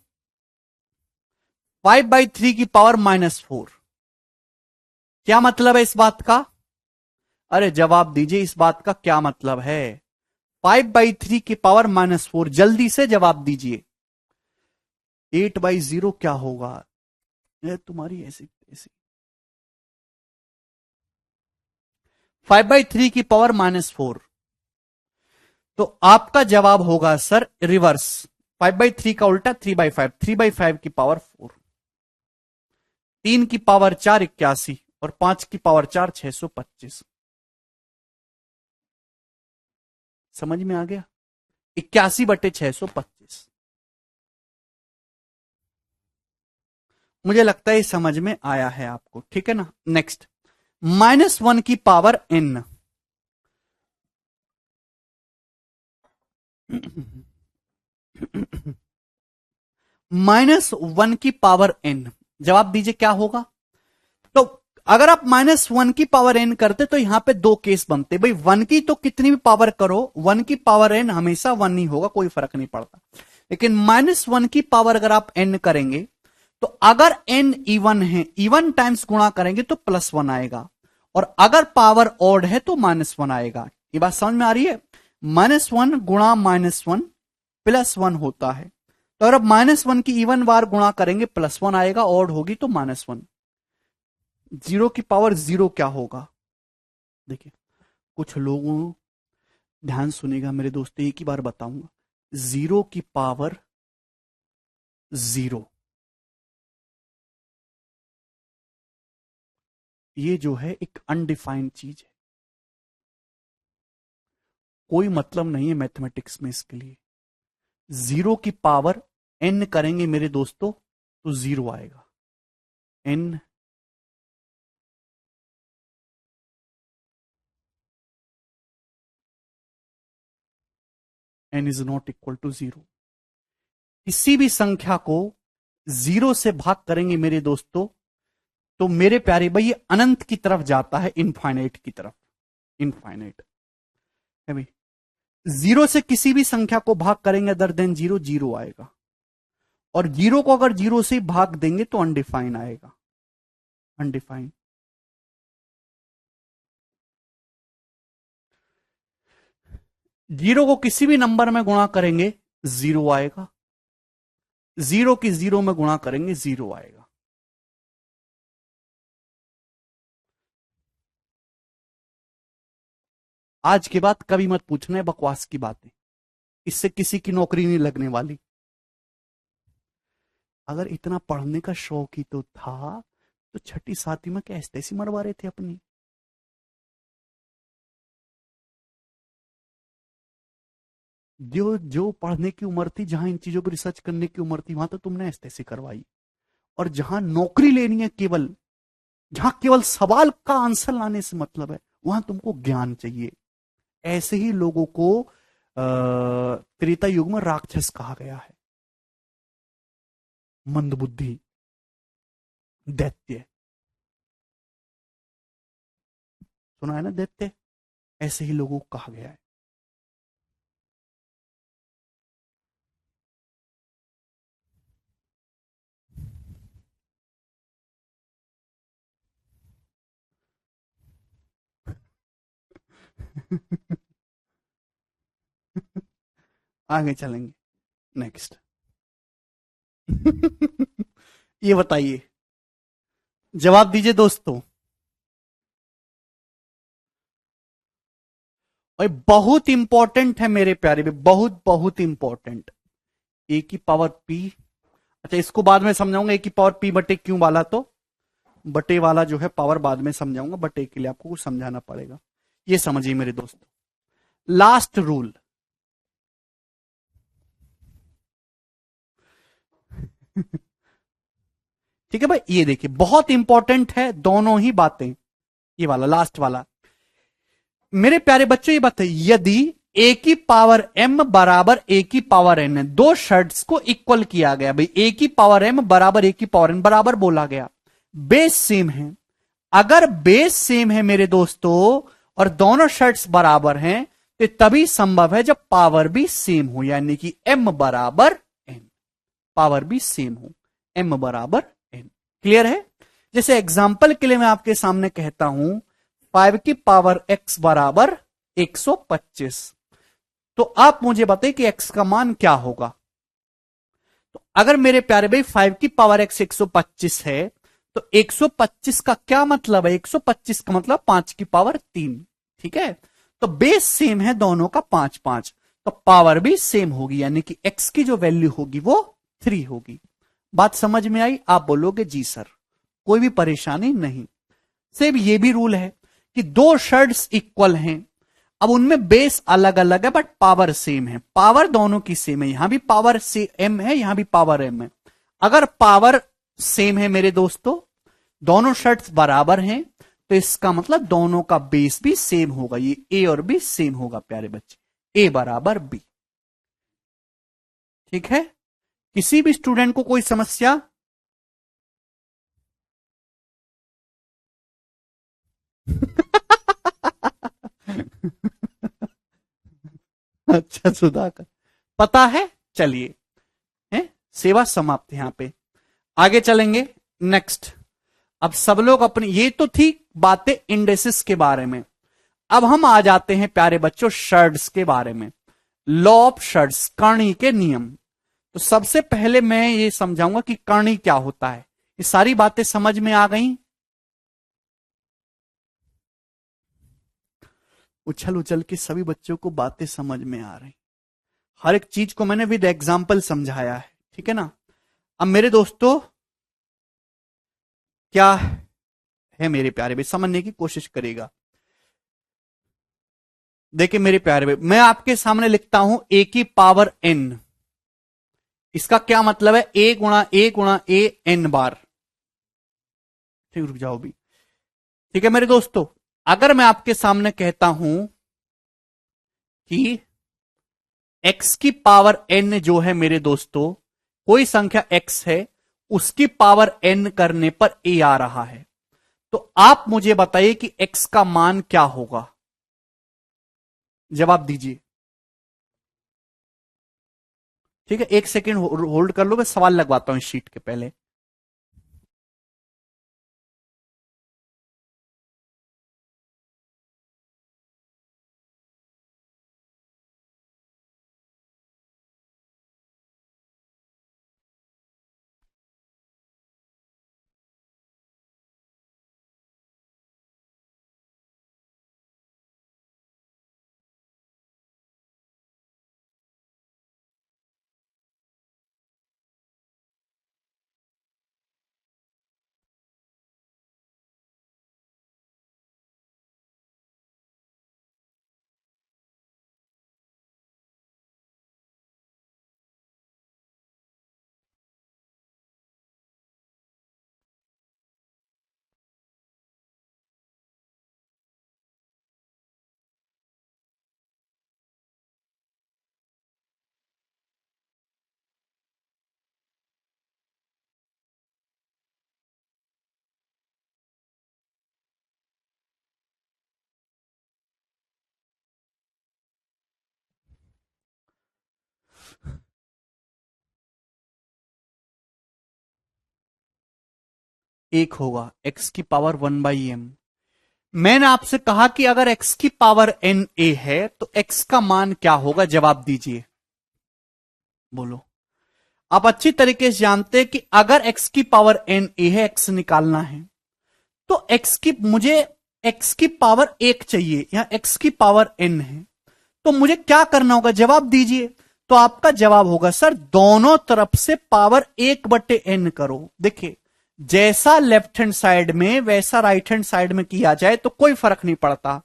5/3 की पावर -4। क्या मतलब है इस बात का? अरे जवाब दीजिए, इस बात का क्या मतलब है? 5/3 की पावर -4, जल्दी से जवाब दीजिए। 8/0 क्या होगा? ये तुम्हारी ऐसी ऐसी 5/3 की पावर -4, तो आपका जवाब होगा सर रिवर्स। 5/3 का उल्टा 3/5, 3/5 की पावर 4, 3 की पावर 4 81 और 5 की पावर 4 625। समझ में आ गया? 81/625। मुझे लगता है समझ में आया है आपको, ठीक है ना। नेक्स्ट, -1 की पावर n, -1 की पावर n। जवाब दीजिए क्या होगा। तो अगर आप -1 की पावर n करते तो यहां पे दो केस बनते भाई। 1 की तो कितनी भी पावर करो, 1 की पावर n हमेशा 1 ही होगा, कोई फर्क नहीं पड़ता। लेकिन -1 की पावर अगर आप n करेंगे तो अगर n इवन है, इवन टाइम्स गुणा करेंगे तो +1 आएगा, और अगर पावर ऑड है तो -1 आएगा। ये बात समझ में आ रही है। -1 गुणा -1 +1 होता है। तो अगर -1 की इवन बार गुणा करेंगे +1 आएगा, ऑड होगी तो -1। 0 की पावर 0 क्या होगा। देखिए कुछ लोगों, ध्यान सुनेगा मेरे दोस्तों, एक ही बार बताऊंगा। 0 की पावर 0, ये जो है एक अनडिफाइंड चीज है, कोई मतलब नहीं है मैथमेटिक्स में इसके लिए। 0 की पावर n करेंगे मेरे दोस्तों तो 0 आएगा। n n is not equal to 0। किसी भी संख्या को 0 से भाग करेंगे मेरे दोस्तों तो मेरे प्यारे भाई ये अनंत की तरफ जाता है, इनफाइनाइट की तरफ। इनफाइनाइट है भाई। 0 से किसी भी संख्या को भाग करेंगे अदर देन 0, 0 आएगा। और 0 को अगर 0 से भाग देंगे तो अनडिफाइन आएगा। अनडिफाइन। 0 को किसी भी नंबर में गुणा करेंगे 0 आएगा। 0 की 0 में गुणा करेंगे 0 आएगा। आज के बाद कभी मत पूछना है बकवास की बातें, इससे किसी की नौकरी नहीं लगने वाली। अगर इतना पढ़ने का शौक ही तो था तो छठी सातवीं में क्या ऐसी मरवा रहे थे अपनी। जो जो पढ़ने की उम्र थी, जहां इन चीजों पर रिसर्च करने की उम्र थी, वहां तो तुमने ऐसी करवाई। और जहां नौकरी लेनी है केवल, जहां केवल सवाल का आंसर लाने से मतलब है, वहां तुमको ज्ञान चाहिए। ऐसे ही लोगों को त्रेता युग में राक्षस कहा गया है, मंदबुद्धि, दैत्य। सुना है ना, दैत्य। ऐसे ही लोगों को कहा गया है। आगे चलेंगे। नेक्स्ट। ये बताइए, जवाब दीजिए दोस्तों। और बहुत इंपॉर्टेंट है मेरे प्यारे भी, बहुत बहुत इंपॉर्टेंट। ए की पावर पी। अच्छा इसको बाद में समझाऊंगा, ए की पावर पी बटे क्यों वाला, तो बटे वाला जो है पावर बाद में समझाऊंगा, बटे के लिए आपको कुछ समझाना पड़ेगा। ये समझिए मेरे दोस्तों, लास्ट रूल। ठीक है भाई, ये देखिए बहुत इंपॉर्टेंट है दोनों ही बातें। ये वाला लास्ट वाला मेरे प्यारे बच्चों, ये बात है, यदि ए की पावर m बराबर ए की पावर n है, दो शर्ट्स को इक्वल किया गया भाई, ए की पावर m बराबर ए की पावर n बराबर बोला गया, बेस सेम है। अगर बेस सेम है मेरे दोस्तों और दोनों शर्ट्स बराबर हैं तो तभी संभव है जब पावर भी सेम हो, यानी कि m बराबर n, पावर भी सेम हो, m बराबर n। क्लियर है। जैसे एग्जाम्पल के लिए मैं आपके सामने कहता हूं 5 की पावर x बराबर 125, तो आप मुझे बताइए कि x का मान क्या होगा। तो अगर मेरे प्यारे भाई 5 की पावर x 125 है तो 125 का क्या मतलब है, 125 का मतलब 5 की पावर 3। ठीक है, तो बेस सेम है दोनों का 5 5, तो पावर भी सेम होगी, यानी कि x की जो वैल्यू होगी वो 3 होगी। बात समझ में आई। आप बोलोगे जी सर, कोई भी परेशानी नहीं। सिर्फ ये भी रूल है कि दो शर्ट्स इक्वल हैं, अब उनमें बेस अलग अलग है बट पावर सेम है, पावर दोनों की सेम है, यहां भी पावर से m है, यहां भी पावर m है। अगर पावर सेम है मेरे दोस्तों, दोनों शर्ट्स बराबर हैं, तो इसका मतलब दोनों का बेस भी सेम होगा, ये a और b सेम होगा प्यारे बच्चे, a बराबर b। ठीक है, किसी भी स्टूडेंट को कोई समस्या? अच्छा सुधाकर, पता है, चलिए, है सेवा समाप्त यहां पे। आगे चलेंगे नेक्स्ट। अब सब लोग अपनी, ये तो थी बातें इंडेसिस के बारे में। अब हम आ जाते हैं प्यारे बच्चों शर्ड्स के बारे में। लॉ ऑफ शर्ड्स, कर्णी के नियम। तो सबसे पहले मैं ये समझाऊंगा कि कर्णी क्या होता है। ये सारी बातें समझ में आ गई? उछल उछल के सभी बच्चों को बातें समझ में आ रही। हर एक चीज को मैंने विद एग्जाम्पल समझाया है, ठीक है ना। अब मेरे दोस्तों क्या है मेरे प्यारे भाई, समझने की कोशिश करेगा। देखिए मेरे प्यारे भाई, मैं आपके सामने लिखता हूं ए की पावर एन। इसका क्या मतलब है? ए गुणा ए एन बार। ठीक, रुक जाओ भी। ठीक है मेरे दोस्तों, अगर मैं आपके सामने कहता हूं कि x की पावर n जो है मेरे दोस्तों, कोई संख्या x है, उसकी पावर n करने पर a आ रहा है, तो आप मुझे बताइए कि x का मान क्या होगा? जवाब दीजिए। ठीक है, एक सेकेंड होल्ड कर लो, मैं सवाल लगवाता हूं इस शीट के पहले। एक होगा x की पावर 1/m। मैंने आपसे कहा कि अगर x की पावर n a है तो x का मान क्या होगा? जवाब दीजिए, बोलो। आप अच्छी तरीके से जानते हैं कि अगर x की पावर n a है, x निकालना है, तो मुझे x की पावर 1 चाहिए, यहां x की पावर n है, तो मुझे क्या करना होगा? जवाब दीजिए। तो आपका जवाब होगा सर दोनों तरफ से पावर 1/n करो। देखिए, जैसा लेफ्ट हैंड साइड में वैसा राइट हैंड साइड में किया जाए तो कोई फर्क नहीं पड़ता।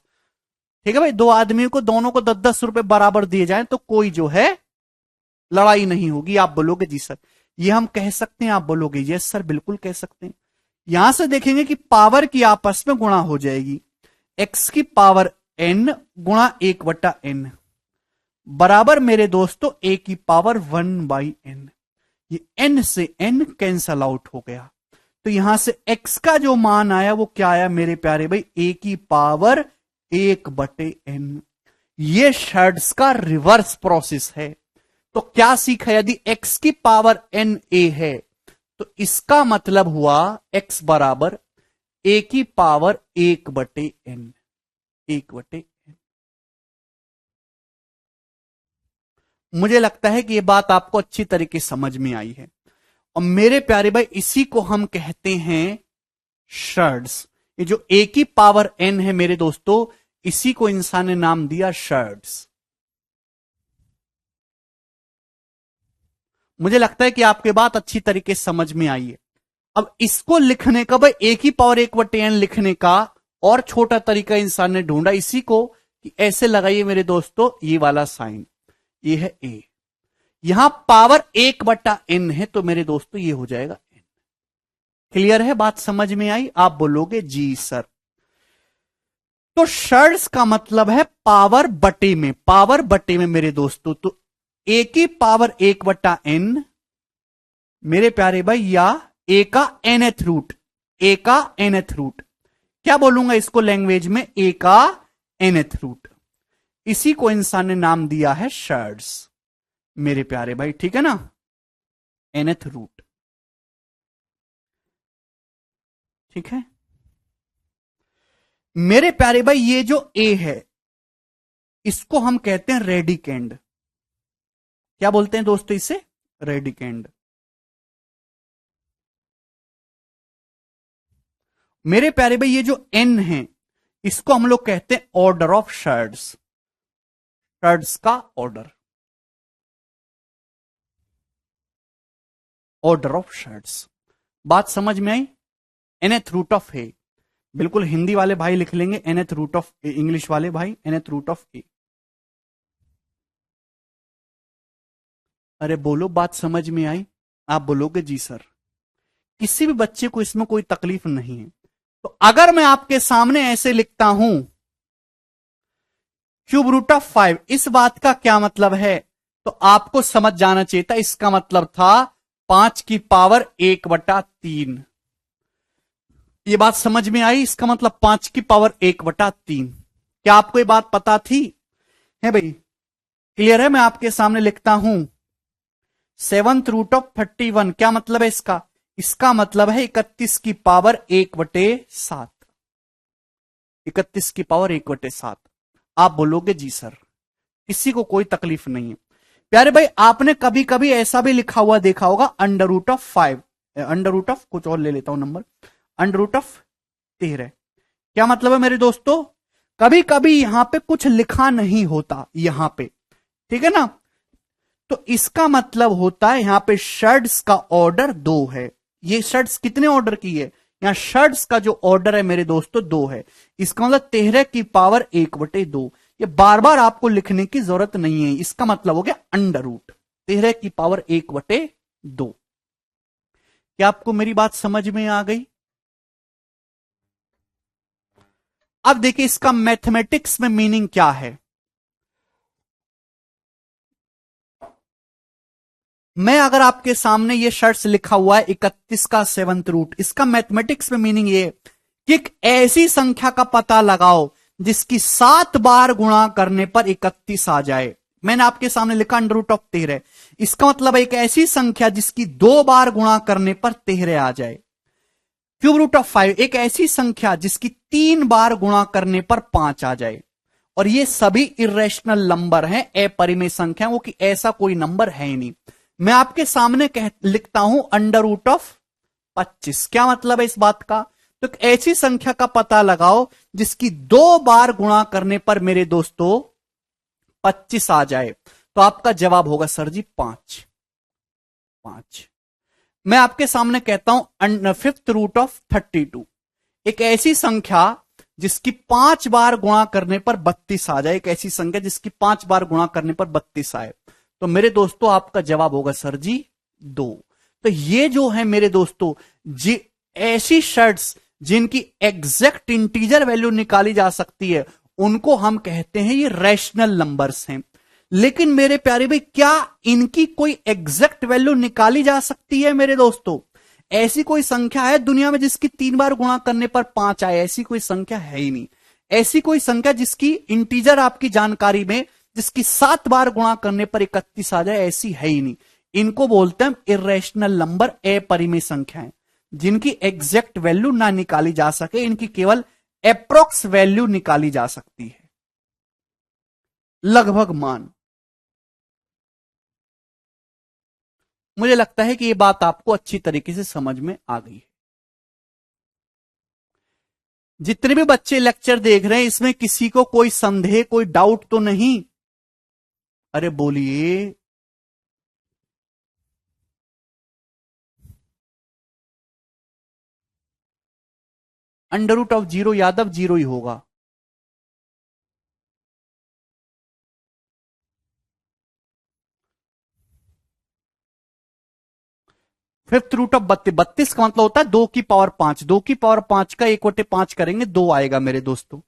ठीक है भाई, दो आदमियों को दोनों को 10-10 रुपए बराबर दिए जाए तो कोई जो है लड़ाई नहीं होगी। आप बोलोगे जी सर, ये हम कह सकते हैं? आप बोलोगे यस सर, बिल्कुल कह सकते हैं। यहां से देखेंगे कि पावर की आपस में गुणा हो जाएगी। x की पावर n गुणा 1/n बराबर मेरे दोस्तों a की पावर 1/n। ये n से n कैंसल आउट हो गया, तो यहां से x का जो मान आया वो क्या आया मेरे प्यारे भाई? a की पावर 1/n। ये शर्ड्स का रिवर्स प्रोसेस है। तो क्या सीखा? यदि x की पावर n a है तो इसका मतलब हुआ x बराबर a की पावर 1/n। 1/n। मुझे लगता है कि यह बात आपको अच्छी तरीके समझ में आई है। और मेरे प्यारे भाई, इसी को हम कहते हैं शर्ड्स। ये जो a की पावर n है मेरे दोस्तों, इसी को इंसान ने नाम दिया शर्ड्स। मुझे लगता है कि आपके बात अच्छी तरीके से समझ में आई है। अब इसको लिखने का भाई, a की पावर 1/n लिखने का और छोटा तरीका इंसान ने ढूंढा। इसी को कि ऐसे लगाइए मेरे दोस्तों, ये वाला साइन, ये है a, यहां पावर 1/n है, तो मेरे दोस्तों ये हो जाएगा n। क्लियर है? बात समझ में आई? आप बोलोगे जी सर। तो शर्ड्स का मतलब है पावर बटे में, पावर बटे में मेरे दोस्तों। तो ए की पावर 1/n मेरे प्यारे भाई, या ए का nth रूट, ए का nth रूट, क्या बोलूंगा इसको लैंग्वेज में, ए का nth रूट। इसी को इंसान ने नाम दिया है शर्ड्स मेरे प्यारे भाई, ठीक है ना, nth रूट, ठीक है मेरे प्यारे भाई। ये जो ए है इसको हम कहते हैं रेडिकेंड। क्या बोलते हैं दोस्तों इसे, रेडिकेंड। मेरे प्यारे भाई ये जो एन है इसको हम लोग कहते हैं ऑर्डर ऑफ शर्ड्स, शर्ड्स का ऑर्डर, ऑर्डर ऑफ शर्ड्स। बात समझ में आई, nth रूट ऑफ ए, बिल्कुल हिंदी वाले भाई लिख लेंगे nth root of a, English वाले भाई nth रूट ऑफ ए। अरे बोलो, बात समझ में आई? आप बोलोगे जी सर। किसी भी बच्चे को इसमें कोई तकलीफ नहीं है। तो अगर मैं आपके सामने ऐसे लिखता हूं क्यूब रूट ऑफ 5, इस बात का क्या मतलब है, तो आपको समझ जाना चाहिए था, इसका मतलब था 5 की पावर 1/3। ये बात समझ में आई, इसका मतलब 5 की पावर 1/3। क्या आपको ये बात पता थी? है भाई, क्लियर है? मैं आपके सामने लिखता हूं 7th रूट ऑफ 31, क्या मतलब है इसका, इसका मतलब है 31 की पावर 1/7, 31 की पावर 1/7। आप बोलोगे जी सर, किसी को कोई तकलीफ नहीं है। प्यारे भाई आपने कभी कभी ऐसा भी लिखा हुआ देखा होगा under root of 5, under root of, कुछ और ले लेता हूं नंबर, अंडर रूट ऑफ 13। क्या मतलब है मेरे दोस्तों, कभी कभी यहां पे कुछ लिखा नहीं होता यहां पे, ठीक है ना, तो इसका मतलब होता है यहां पे शर्ड्स का ऑर्डर 2 है। ये शर्ड्स कितने ऑर्डर की है, यहां शर्ड्स का जो ऑर्डर है मेरे दोस्तों 2 है। इसका मतलब 13 की पावर 1/2। ये बार बार आपको लिखने की जरूरत नहीं है, इसका मतलब हो गया अंडर रूट 13 की पावर 1/2। क्या आपको मेरी बात समझ में आ गई? अब देखिए इसका मैथमेटिक्स में मीनिंग क्या है। मैं अगर आपके सामने ये शर्ट्स लिखा हुआ है 31 का 7th रूट, इसका मैथमेटिक्स में मीनिंग ये कि एक ऐसी संख्या का पता लगाओ जिसकी 7 बार गुणा करने पर 31 आ जाए। मैंने आपके सामने लिखा अंडर रूट ऑफ 13, इसका मतलब एक ऐसी संख्या जिसकी 2 बार गुणा करने पर 13 आ जाए। क्यूब रूट ऑफ 5, एक ऐसी संख्या जिसकी 3 बार गुणा करने पर 5 आ जाए। और ये सभी इरेशनल नंबर हैं, अपरिमेय संख्या, वो कि ऐसा कोई नंबर है ही नहीं। मैं आपके सामने लिखता हूं अंडर रूट ऑफ 25, क्या मतलब है इस बात का, तो एक ऐसी संख्या का पता लगाओ जिसकी 2 बार गुणा करने पर मेरे दोस्तों 25 आ जाए। तो आपका जवाब होगा सर जी 5। मैं आपके सामने कहता हूं 5th रूट ऑफ 32, एक ऐसी संख्या जिसकी 5 बार गुणा करने पर 32 आ जाए, एक ऐसी संख्या जिसकी 5 बार गुणा करने पर 32 आए। तो मेरे दोस्तों आपका जवाब होगा सर जी 2। तो ये जो है मेरे दोस्तों जी ऐसी शर्ट्स जिनकी एग्जैक्ट इंटीजर वैल्यू निकाली जा सकती है, उनको हम कहते हैं ये रैशनल नंबर्स हैं। लेकिन मेरे प्यारे भाई क्या इनकी कोई एग्जैक्ट वैल्यू निकाली जा सकती है मेरे दोस्तों? ऐसी कोई संख्या है दुनिया में जिसकी 3 बार गुणा करने पर 5 आए? ऐसी कोई संख्या है ही नहीं। ऐसी कोई संख्या जिसकी इंटीजर आपकी जानकारी में जिसकी 7 बार गुणा करने पर 31 आ जाए, ऐसी है ही नहीं। इनको बोलते हैं इरेशनल नंबर, अपरिमेय संख्याएं, जिनकी एग्जैक्ट वैल्यू ना निकाली जा सके, इनकी केवल अप्रोक्स वैल्यू निकाली जा सकती है, लगभग मान। मुझे लगता है कि यह बात आपको अच्छी तरीके से समझ में आ गई है। जितने भी बच्चे लेक्चर देख रहे हैं इसमें किसी को कोई संदेह, कोई डाउट तो नहीं? अरे बोलिए। अंडर रूट ऑफ 0 यादव 0 ही होगा। फिफ्थ रूट ऑफ 32 का मतलब होता है 2 की पावर 5, 2 की पावर 5 का 1/5 करेंगे 2 आएगा मेरे दोस्तों।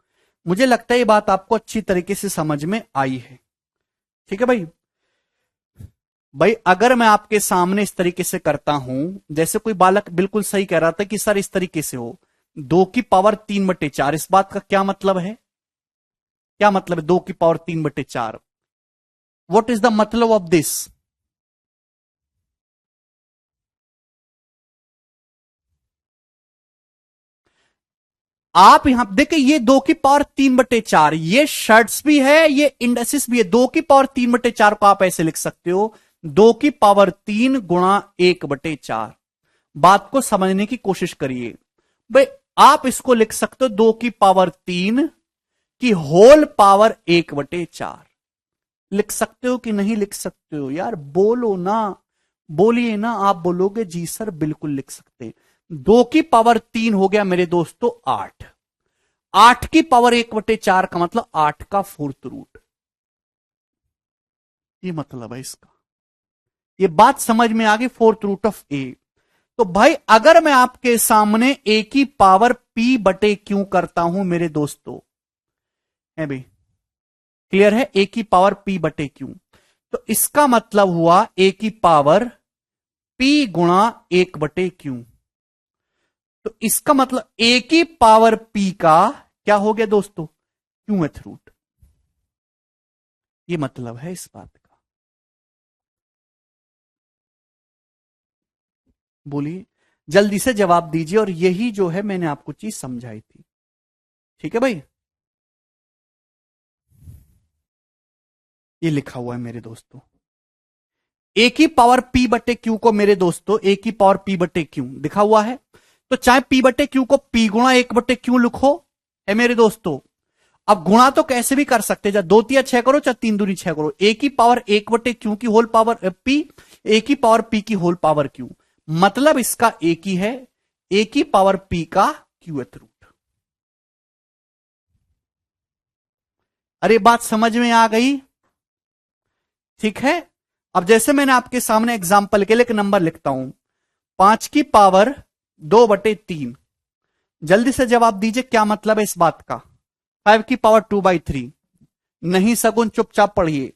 मुझे लगता है ये बात आपको अच्छी तरीके से समझ में आई है, ठीक है भाई। भाई अगर मैं आपके सामने इस तरीके से करता हूं, जैसे कोई बालक बिल्कुल सही कह रहा था कि सर इस तरीके से हो, 2 की पावर 3/4, इस बात का क्या मतलब है? क्या मतलब है 2 की पावर 3/4? व्हाट इज द मतलब ऑफ दिस? आप यहां देखिए, ये 2 की पावर 3/4, ये शर्ट्स भी है, ये इंडसिस भी है। 2 की पावर 3/4 को आप ऐसे लिख सकते हो, 2 की पावर 3 गुणा 1/4। बात को समझने की कोशिश करिए भाई। आप इसको लिख सकते हो 2 की पावर 3 की होल पावर 1/4। लिख सकते हो कि नहीं लिख सकते हो यार? बोलो ना, बोलिए ना। आप बोलोगे जी सर बिल्कुल लिख सकते हैं। 2 की पावर 3 हो गया मेरे दोस्तों 8। 8 की पावर 1/4 का मतलब 8 का 4th रूट। ये मतलब है इसका। ये बात समझ में आ गई, 4th रूट ऑफ ए। तो भाई अगर मैं आपके सामने ए की पावर P/Q करता हूं मेरे दोस्तों, है भाई, क्लियर है? ए की पावर P/Q, तो इसका मतलब हुआ ए की पावर P गुणा 1/Q। तो इसका मतलब ए की पावर P का क्या हो गया दोस्तों? क्यूएथ रूट। ये मतलब है इस बात का। बोलिए, जल्दी से जवाब दीजिए। और यही जो है मैंने आपको चीज समझाई थी। ठीक है भाई, ये लिखा हुआ है मेरे दोस्तों। ए की पावर P/Q को मेरे दोस्तों, ए की पावर P/Q लिखा हुआ है, तो चाहे P/Q को P गुणा 1/Q लिखो, है मेरे दोस्तों। अब गुणा तो कैसे भी कर सकते, चाहे 2 तिया 6 करो, चाहे 3 दूनी 6 करो। ए की पावर 1/Q की होल पावर P, ए की पावर P की होल पावर Q, मतलब इसका एक ही है, ए की पावर P का क्यूएथ रूट। अरे बात समझ में आ गई? ठीक है। अब जैसे मैंने आपके सामने एग्जाम्पल के लिए एक नंबर लिखता हूं, 5 की पावर 2/3। जल्दी से जवाब दीजिए क्या मतलब है इस बात का? 5 की पावर 2/3। नहीं सगुन, चुपचाप पढ़िए।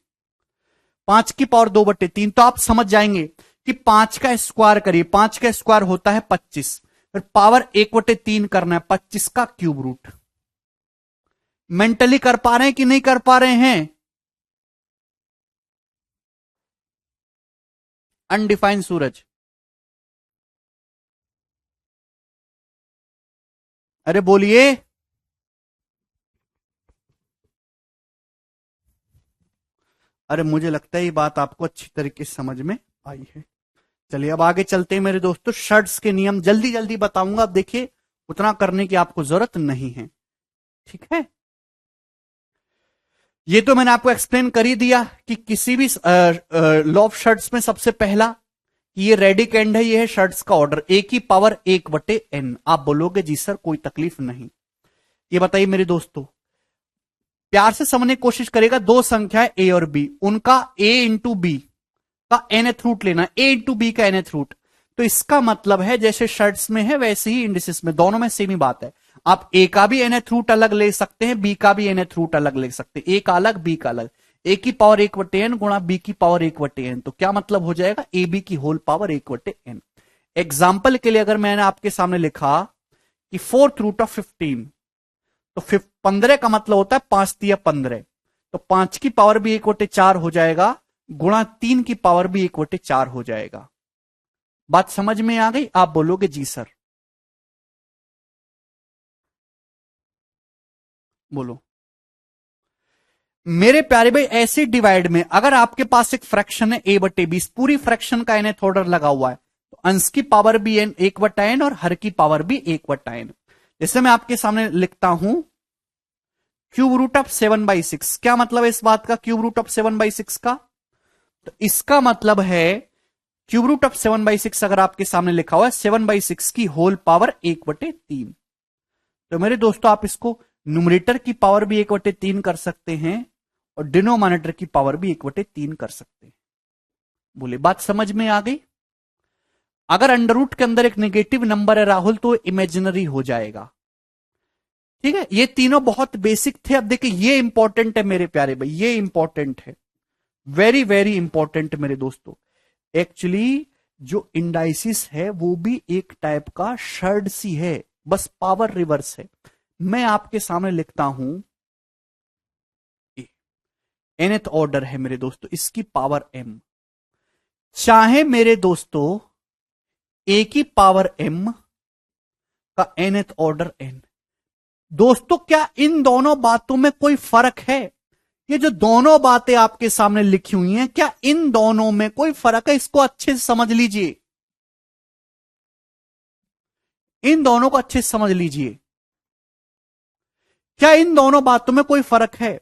5 की पावर 2/3, तो आप समझ जाएंगे कि 5 का स्क्वायर करिए। 5 का स्क्वायर होता है 25, फिर पावर 1/3 करना है, 25 का क्यूब रूट। मेंटली कर पा रहे हैं कि नहीं कर पा रहे हैं? अनडिफाइंड सूरज, अरे बोलिए। अरे मुझे लगता है ये बात आपको अच्छी तरीके से समझ में आई है। चलिए अब आगे चलते हैं मेरे दोस्तों। शर्ट्स के नियम जल्दी जल्दी बताऊंगा। अब देखिए, उतना करने की आपको जरूरत नहीं है। ठीक है, ये तो मैंने आपको एक्सप्लेन कर ही दिया कि किसी भी लॉ ऑफ शर्ट्स में सबसे पहला कि ये रेडिक एंड है, ये है शर्ट्स का ऑर्डर, ए की पावर 1/n। आप बोलोगे जी सर कोई तकलीफ नहीं। ये बताइए मेरे दोस्तों, प्यार से समझने की कोशिश करेगा। दो संख्या है ए और बी, उनका ए इंटू बी का nth रूट लेना, ए इंटू बी का nth रूट। तो इसका मतलब है जैसे शर्ट्स में है वैसे ही इंडिसेस में, दोनों में सेम ही बात है। आप ए का भी nth रूट अलग ले सकते हैं, बी का भी nth रूट अलग ले सकते हैं। ए का अलग, बी का अलग। ए की पावर 1/n गुणा बी की पावर 1/n, तो क्या मतलब हो जाएगा? ए बी की होल पावर 1/n। एग्जाम्पल के लिए अगर मैंने आपके सामने लिखा कि 4th रूट ऑफ 15, तो 15 का मतलब होता है 5 तिया 15, तो 5 की पावर भी 1/4 हो जाएगा, गुणा 3 की पावर भी 1/4 हो जाएगा। बात समझ में आ गई? आप बोलोगे जी सर। बोलो मेरे प्यारे भाई। ऐसे डिवाइड में अगर आपके पास एक फ्रैक्शन है a/b, इस पूरी फ्रैक्शन का nth ऑर्डर लगा हुआ है, तो अंश की पावर भी n 1/n और हर की पावर भी 1/n। जैसे मैं आपके सामने लिखता हूं क्यूब रूट ऑफ 7/6। क्या मतलब है इस बात का, क्यूब रूट ऑफ 7/6 का? तो इसका मतलब है क्यूब रूट ऑफ 7/6 अगर आपके सामने लिखा हुआ है 7/6 की होल पावर 1/3। तो मेरे दोस्तों आप इसको न्यूमरेटर की पावर भी 1/3 कर सकते हैं और डिनोमिनेटर की पावर भी 1/3 कर सकते हैं। बोले बात समझ में आ गई? अगर अंडर रूट के अंदर एक नेगेटिव नंबर है राहुल, तो इमेजिनरी हो जाएगा। ठीक है, ये तीनों बहुत बेसिक थे। अब देखिए ये इंपॉर्टेंट है मेरे प्यारे भाई, ये इंपॉर्टेंट है, वेरी वेरी इंपॉर्टेंट मेरे दोस्तों। एक्चुअली जो इंडाइसिस है वो भी एक टाइप का शर्ड सी है, बस पावर रिवर्स है। मैं आपके सामने लिखता हूं, nth ऑर्डर है मेरे दोस्तों, इसकी पावर m, चाहे मेरे दोस्तों a की पावर m का nth ऑर्डर n। दोस्तों क्या इन दोनों बातों में कोई फर्क है? ये जो दोनों बातें आपके सामने लिखी हुई हैं, क्या इन दोनों में कोई फर्क है? इसको अच्छे से समझ लीजिए, इन दोनों को अच्छे से समझ लीजिए। क्या इन दोनों बातों में कोई फर्क है?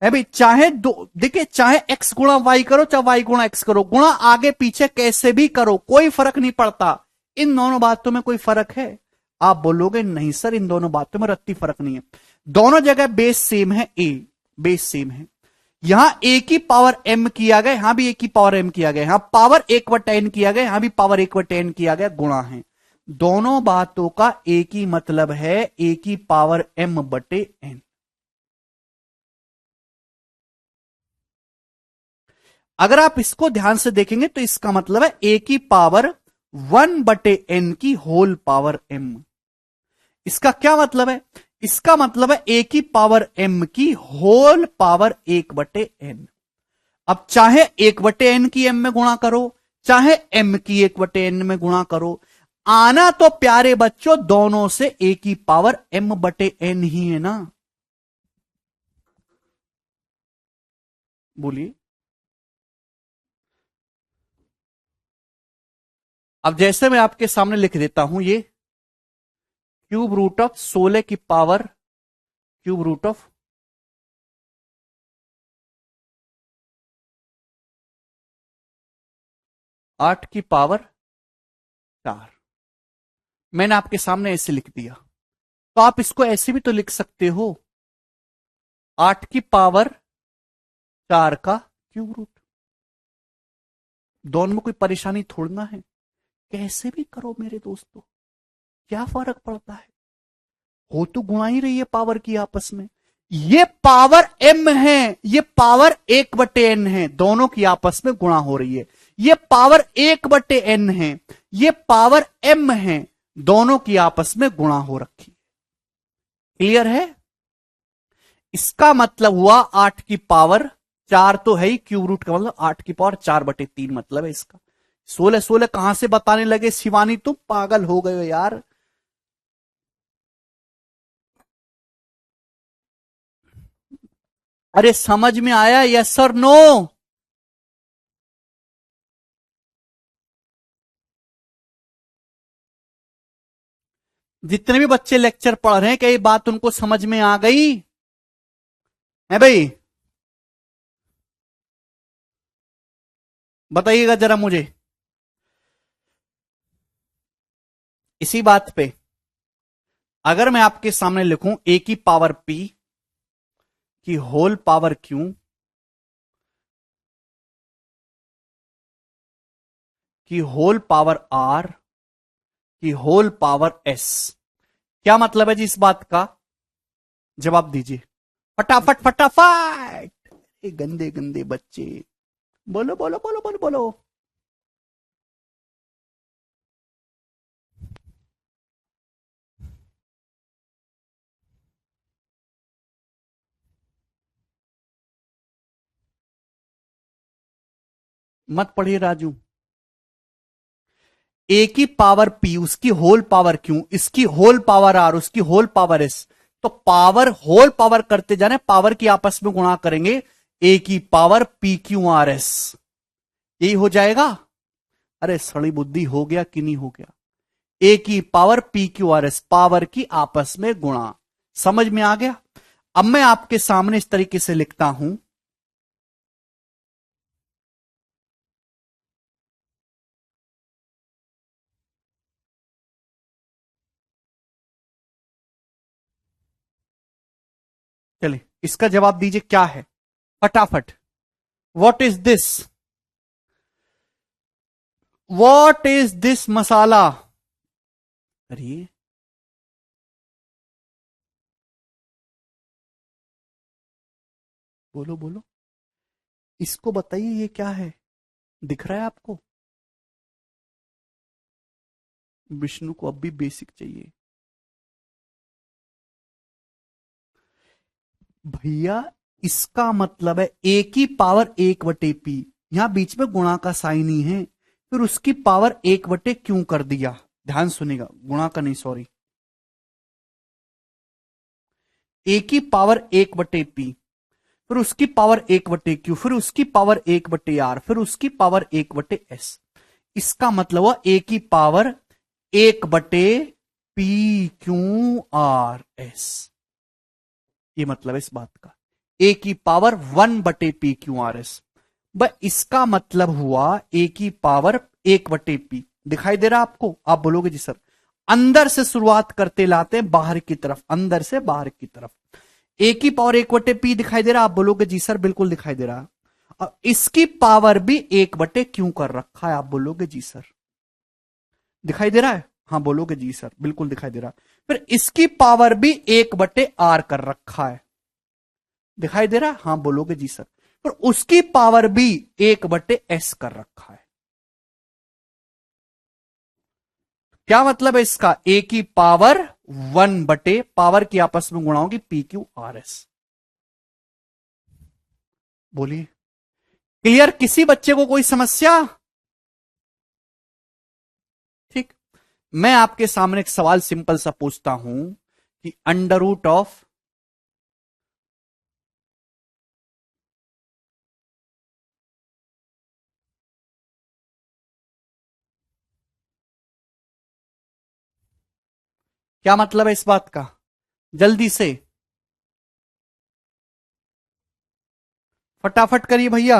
भाई चाहे दो, देखिए, चाहे x गुणा y करो, चाहे y गुणा x करो, गुणा आगे पीछे कैसे भी करो, कोई फर्क नहीं पड़ता। इन दोनों बातों में कोई फर्क है? आप बोलोगे नहीं सर, इन दोनों बातों में रत्ती फर्क नहीं है। दोनों जगह बेस सेम है, a बेस सेम है। यहां a की पावर m किया गया, यहां भी a की पावर m किया गया, यहां पावर 1/n किया गया, यहां भी पावर 1/n किया गया, गुणा है। दोनों बातों का एक ही मतलब है, a की पावर m/n। अगर आप इसको ध्यान से देखेंगे तो इसका मतलब है a की पावर 1/n की होल पावर m। इसका क्या मतलब है? इसका मतलब है a की पावर m की होल पावर 1/n। अब चाहे 1/n की m में गुणा करो, चाहे m की 1/n में गुणा करो, आना तो प्यारे बच्चों दोनों से a की पावर m/n ही है ना। बोलिए। अब जैसे मैं आपके सामने लिख देता हूं, ये क्यूब रूट ऑफ 16 की पावर क्यूब रूट ऑफ 8 की पावर 4, मैंने आपके सामने ऐसे लिख दिया। तो आप इसको ऐसे भी तो लिख सकते हो, 8 की पावर 4 का क्यूब रूट। दोनों में कोई परेशानी थोड़ी ना है, कैसे भी करो मेरे दोस्तों, क्या फर्क पड़ता है? हो तो गुणा ही रही है पावर की आपस में। ये पावर m है, ये पावर 1/n है, दोनों की आपस में गुणा हो रही है। ये पावर 1/n है, ये पावर m है, दोनों की आपस में गुणा हो रखी। क्लियर है? इसका मतलब हुआ 8 की पावर 4 तो है ही, क्यूब रूट का मतलब 8 की पावर 4/3 मतलब है इसका। 16 16 कहां से बताने लगे शिवानी, तुम पागल हो गए हो यार। अरे समझ में आया, यस और नो? जितने भी बच्चे लेक्चर पढ़ रहे हैं, क्या ये बात उनको समझ में आ गई है भाई? बताइएगा जरा मुझे। इसी बात पे अगर मैं आपके सामने लिखूं a की पावर p की होल पावर q की होल पावर r की होल पावर s, क्या मतलब है जी इस बात का? जवाब दीजिए फटाफट फटाफट। ये गंदे गंदे बच्चे, बोलो बोलो बोलो बोलो बोलो। मत पढ़िए राजू। ए की पावर पी, उसकी होल पावर क्यू, इसकी होल पावर आर, उसकी होल पावर एस। तो पावर होल पावर करते जाने, पावर की आपस में गुणा करेंगे, ए की power P Q R S, यही हो जाएगा। अरे सड़ी बुद्धि, हो गया कि नहीं हो गया? ए की power P Q R S, power की आपस में गुणा। समझ में आ गया? अब मैं आपके सामने इस तरीके से लिखता हूं, चलिए इसका जवाब दीजिए क्या है फटाफट। What is this? What is this masala? अरे बोलो बोलो, इसको बताइए ये क्या है? दिख रहा है आपको? विष्णु को अब भी बेसिक चाहिए भैया। इसका मतलब है ए की पावर 1/p, यहां बीच में गुणा का साइन ही है, फिर उसकी पावर 1/क्यों कर दिया। ध्यान सुनेगा, गुणा का नहीं, सॉरी, ए की पावर 1/p, फिर उसकी पावर 1/q, फिर उसकी पावर 1/r, फिर उसकी पावर 1/s। इसका मतलब हुआ ए की पावर 1/p/q/r/s। ये मतलब है इस बात का, ए की पावर 1/p/q/r/s। इसका मतलब हुआ ए की पावर 1/p। दिखाई दे रहा आपको? आप बोलोगे जी सर। अंदर से शुरुआत करते लाते हैं बाहर की तरफ, अंदर से बाहर की तरफ। ए की पावर 1/p दिखाई दे रहा? आप बोलोगे जी सर बिल्कुल दिखाई दे रहा। अब इसकी पावर भी 1/क्यों कर रखा है? आप बोलोगे जी सर। दिखाई दे रहा है? हाँ बोलोगे जी सर बिल्कुल दिखाई दे रहा। फिर इसकी पावर भी 1/r कर रखा है। दिखाई दे रहा है? हाँ बोलोगे जी सर। फिर उसकी पावर भी 1/s कर रखा है। क्या मतलब है इसका? ए की पावर 1 पावर की आपस में गुणा होगी PQRS। बोलिए, क्लियर? किसी बच्चे को कोई समस्या? ठीक। मैं आपके सामने एक सवाल सिंपल सा पूछता हूं कि अंडर रूट ऑफ क्या मतलब है इस बात का? जल्दी से फटाफट करिए भैया।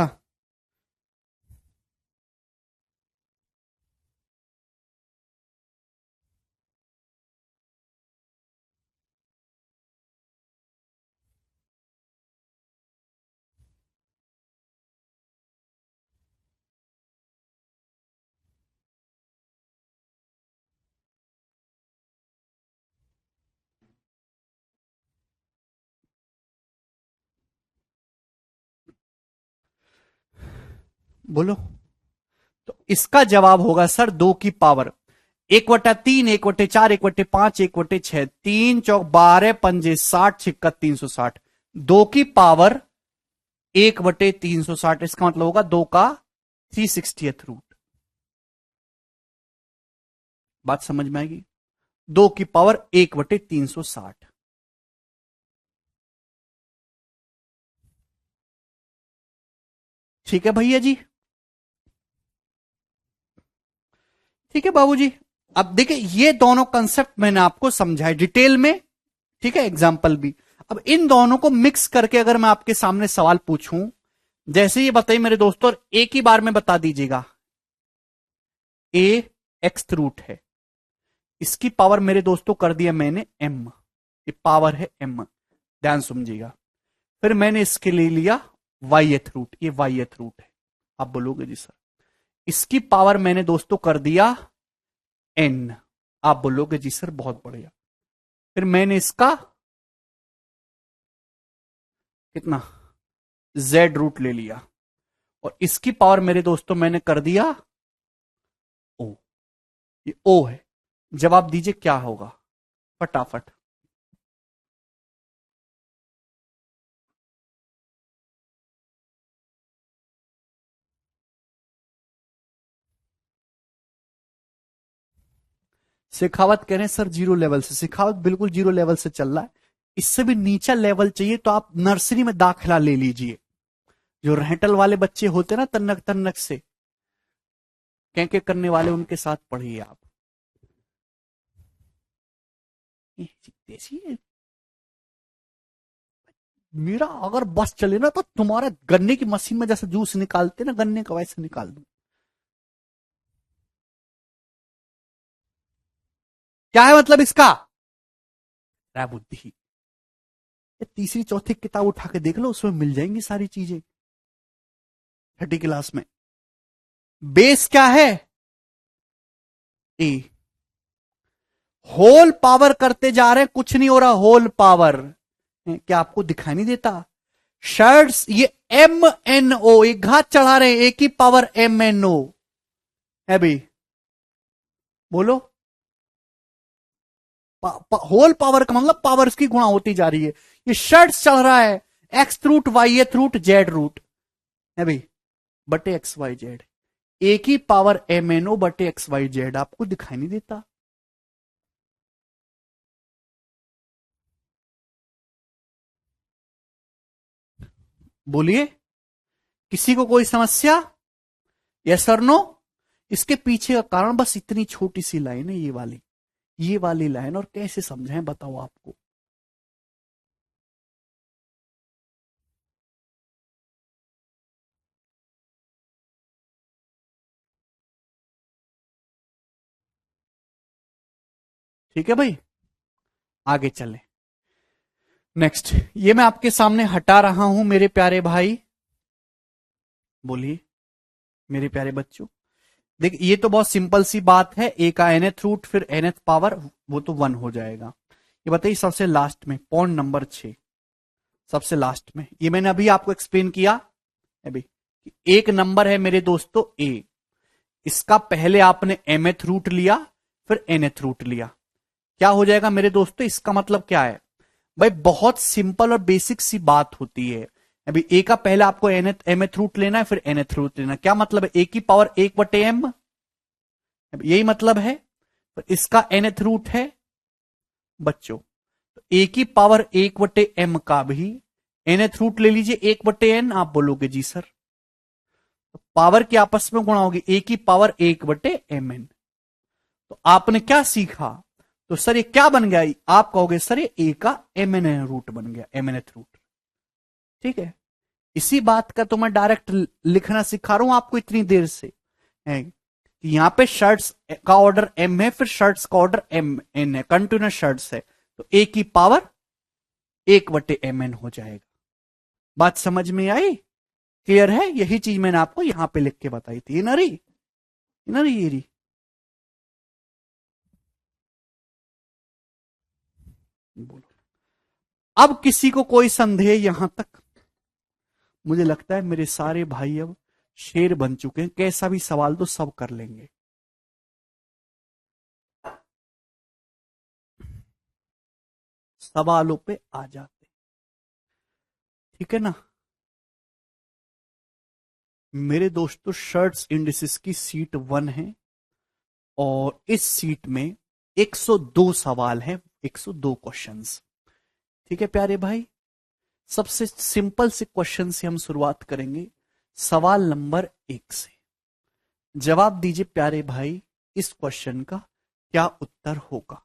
बोलो। तो इसका जवाब होगा सर 2 की पावर 1/3, 1/4, 1/5, 1/6, 3×4 = 12, पंजे 60, छिक्का 360, 2 की पावर 1/360। इसका मतलब होगा 2 का 360th रूट। बात समझ में आएगी? 2 की पावर 1/360। ठीक है भैया जी? ठीक है बाबूजी। अब देखिए ये दोनों कंसेप्ट मैंने आपको समझाए डिटेल में, ठीक है, एग्जाम्पल भी। अब इन दोनों को मिक्स करके अगर मैं आपके सामने सवाल पूछूं, जैसे ये बताइए मेरे दोस्तों, और एक ही बार में बता दीजिएगा। ए एक्स रूट है, इसकी पावर मेरे दोस्तों कर दिया मैंने m, ये पावर है m, ध्यान समझिएगा। फिर मैंने इसके लिए लिया वाईएथ रूट, ये वाईएथ रूट है। आप बोलोगे जी सर। इसकी पावर मैंने दोस्तों कर दिया n, आप बोलोगे जी सर बहुत बढ़िया। फिर मैंने इसका कितना z रूट ले लिया, और इसकी पावर मेरे दोस्तों मैंने कर दिया o, ये o है। जवाब दीजिए क्या होगा फटाफट। शेखावत कह रहे हैं सर 0 लेवल से। शेखावत बिल्कुल 0 लेवल से चल रहा है। इससे भी नीचा लेवल चाहिए तो आप नर्सरी में दाखिला ले लीजिए। जो रहटल वाले बच्चे होते हैं ना, तन्नक तन्नक से कैंके करने वाले, उनके साथ पढ़िए आप। देसी मेरा अगर बस चले ना तो तुम्हारे गन्ने की मशीन में जैसे जूस निकालते ना गन्ने का, वैसे निकाल दूं। क्या है मतलब इसका? बुद्धि। ये तीसरी चौथी किताब उठा के देख लो, उसमें मिल जाएंगी सारी चीजें 30 क्लास में। बेस क्या है? ए। होल पावर करते जा रहे हैं, कुछ नहीं हो रहा। होल पावर क्या आपको दिखाई नहीं देता? शर्ट्स ये MNO, एक घात चढ़ा रहे हैं, एक ही पावर MNO है भाई। बोलो होल पावर का मतलब पावर्स की गुणा होती जा रही है। ये शर्ट्स चल रहा है एक्स रूट वाई एथ रूट जेड रूट है भाई, बटे एक्स वाई जेड, एक ही पावर एम एन ओ बटे एक्स वाई जेड, आपको दिखाई नहीं देता? बोलिए, किसी को कोई समस्या? यस और नो? इसके पीछे का कारण बस इतनी छोटी सी लाइन है, ये वाली लाइन, और कैसे समझाएं बताओ आपको? ठीक है भाई, आगे चले। नेक्स्ट, ये मैं आपके सामने हटा रहा हूं मेरे प्यारे भाई। बोलिए मेरे प्यारे बच्चों, देखिए ये तो बहुत सिंपल सी बात है, ए का nth रूट फिर nth पावर, वो तो 1 हो जाएगा। ये बताइए सबसे लास्ट में पॉइंट नंबर 6, सबसे लास्ट में, ये मैंने अभी आपको एक्सप्लेन किया अभी, एक नंबर है मेरे दोस्तों ए, इसका पहले आपने mth रूट लिया फिर nth रूट लिया, क्या हो जाएगा मेरे दोस्तों? इसका मतलब क्या है भाई? बहुत सिंपल और बेसिक सी बात होती है। अभी ए का पहले आपको mth रूट लेना है फिर nth रूट लेना, क्या मतलब है? ए की पावर 1/m, यही मतलब है। तो इसका nth रूट है बच्चों, तो ए की पावर 1/m का भी nth रूट ले लीजिए 1/n, आप बोलोगे जी सर, तो पावर की आपस में गुणा होगी, ए की पावर 1/mn। तो आपने क्या सीखा? तो सर ये क्या बन गया? आप कहोगे सर ये ए का mn रूट बन गया, mnth रूट। ठीक है, इसी बात का तो मैं डायरेक्ट लिखना सिखा रहा हूं आपको इतनी देर से, है कि यहां पे शर्ट्स का ऑर्डर m है, फिर शर्ट्स का ऑर्डर m n है, कंटिन्यूस शर्ट्स है, तो a की पावर 1/mn हो जाएगा। बात समझ में आई? क्लियर है? यही चीज मैंने आपको यहां पे लिख के बताई थी, नरी नरी ये रही। बोलो, अब किसी को कोई संदेह यहां तक? मुझे लगता है मेरे सारे भाई अब शेर बन चुके हैं, कैसा भी सवाल तो सब कर लेंगे। सवालों पे आ जाते, ठीक है ना मेरे दोस्तों? शर्ट्स इंडिसेस की सीट 1 है और इस सीट में 102 सवाल हैं, 102 क्वेश्चंस। ठीक है प्यारे भाई, सबसे सिंपल से क्वेश्चन से हम शुरुआत करेंगे, सवाल नंबर 1 से। जवाब दीजिए प्यारे भाई, इस क्वेश्चन का क्या उत्तर होगा?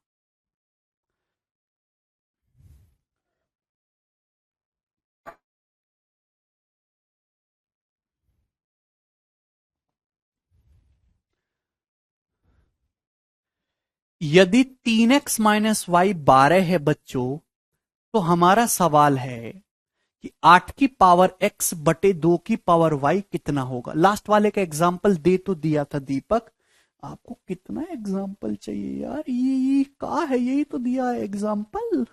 यदि 3x-y 12 है बच्चों, तो हमारा सवाल है कि 8 की पावर x बटे 2 की पावर y कितना होगा? लास्ट वाले का एग्जाम्पल दे तो दिया था दीपक, आपको कितना एग्जाम्पल चाहिए यार? ये कहा है, यही तो दिया है एग्जाम्पल।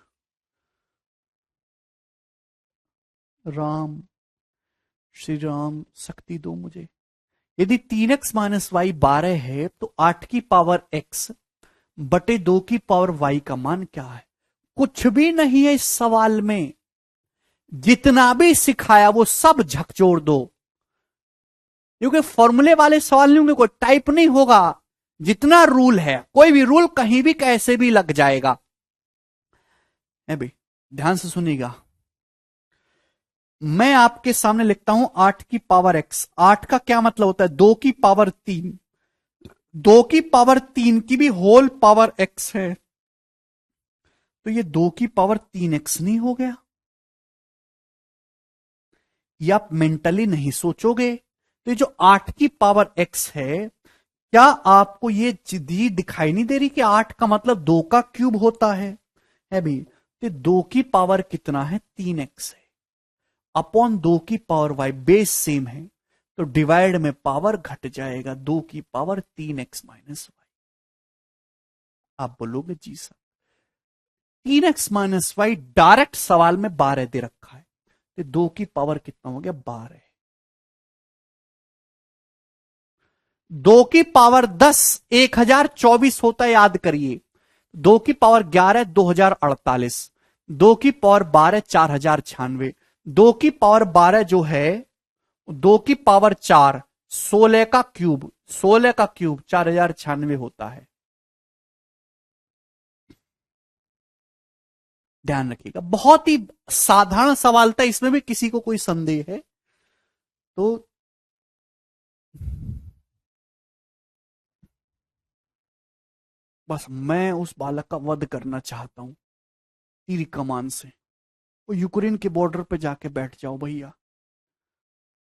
राम, श्री राम, शक्ति दो मुझे। यदि 3x-y 12 है तो 8 की पावर x बटे 2 की पावर y का मान क्या है? कुछ भी नहीं है इस सवाल में, जितना भी सिखाया वो सब झकझोर दो, क्योंकि फॉर्मूले वाले सवाल नहीं होंगे, कोई टाइप नहीं होगा, जितना रूल है, कोई भी रूल कहीं भी कैसे भी लग जाएगा। है भाई, ध्यान से सुनिएगा, मैं आपके सामने लिखता हूं 8 की पावर x, 8 का क्या मतलब होता है? 2 की पावर 3, 2 की पावर 3 की भी होल पावर x है, तो ये 2 की पावर 3x नहीं हो गया? ये आप मेंटली नहीं सोचोगे? तो ये जो 8 की पावर x है, क्या आपको ये चीज दिखाई नहीं दे रही कि 8 का मतलब 2 का क्यूब होता है भी? तो 2 की पावर कितना है? 3x है, अपॉन 2 की पावर y, बेस सेम है, तो डिवाइड में पावर घट जाएगा, 2 की पावर 3x माइनस वाई। आप बोलोगे जी sir 3x minus Y, direct सवाल में 12 दे रखा है, तो 2 की पावर कितना हो गया? 12। 2 की पावर 10 1024 होता है, याद करिए, 2 की पावर 11 2048, 2 की पावर 12 4096, 2 की पावर 12 जो है 2 की पावर 4 16 का क्यूब, 16 का क्यूब 4096 होता है। ध्यान रखिएगा, बहुत ही साधारण सवाल था, इसमें भी किसी को कोई संदेह है तो बस मैं उस बालक का वध करना चाहता हूं तीर कमान से। वो यूक्रेन के बॉर्डर पे जाके बैठ जाओ भैया,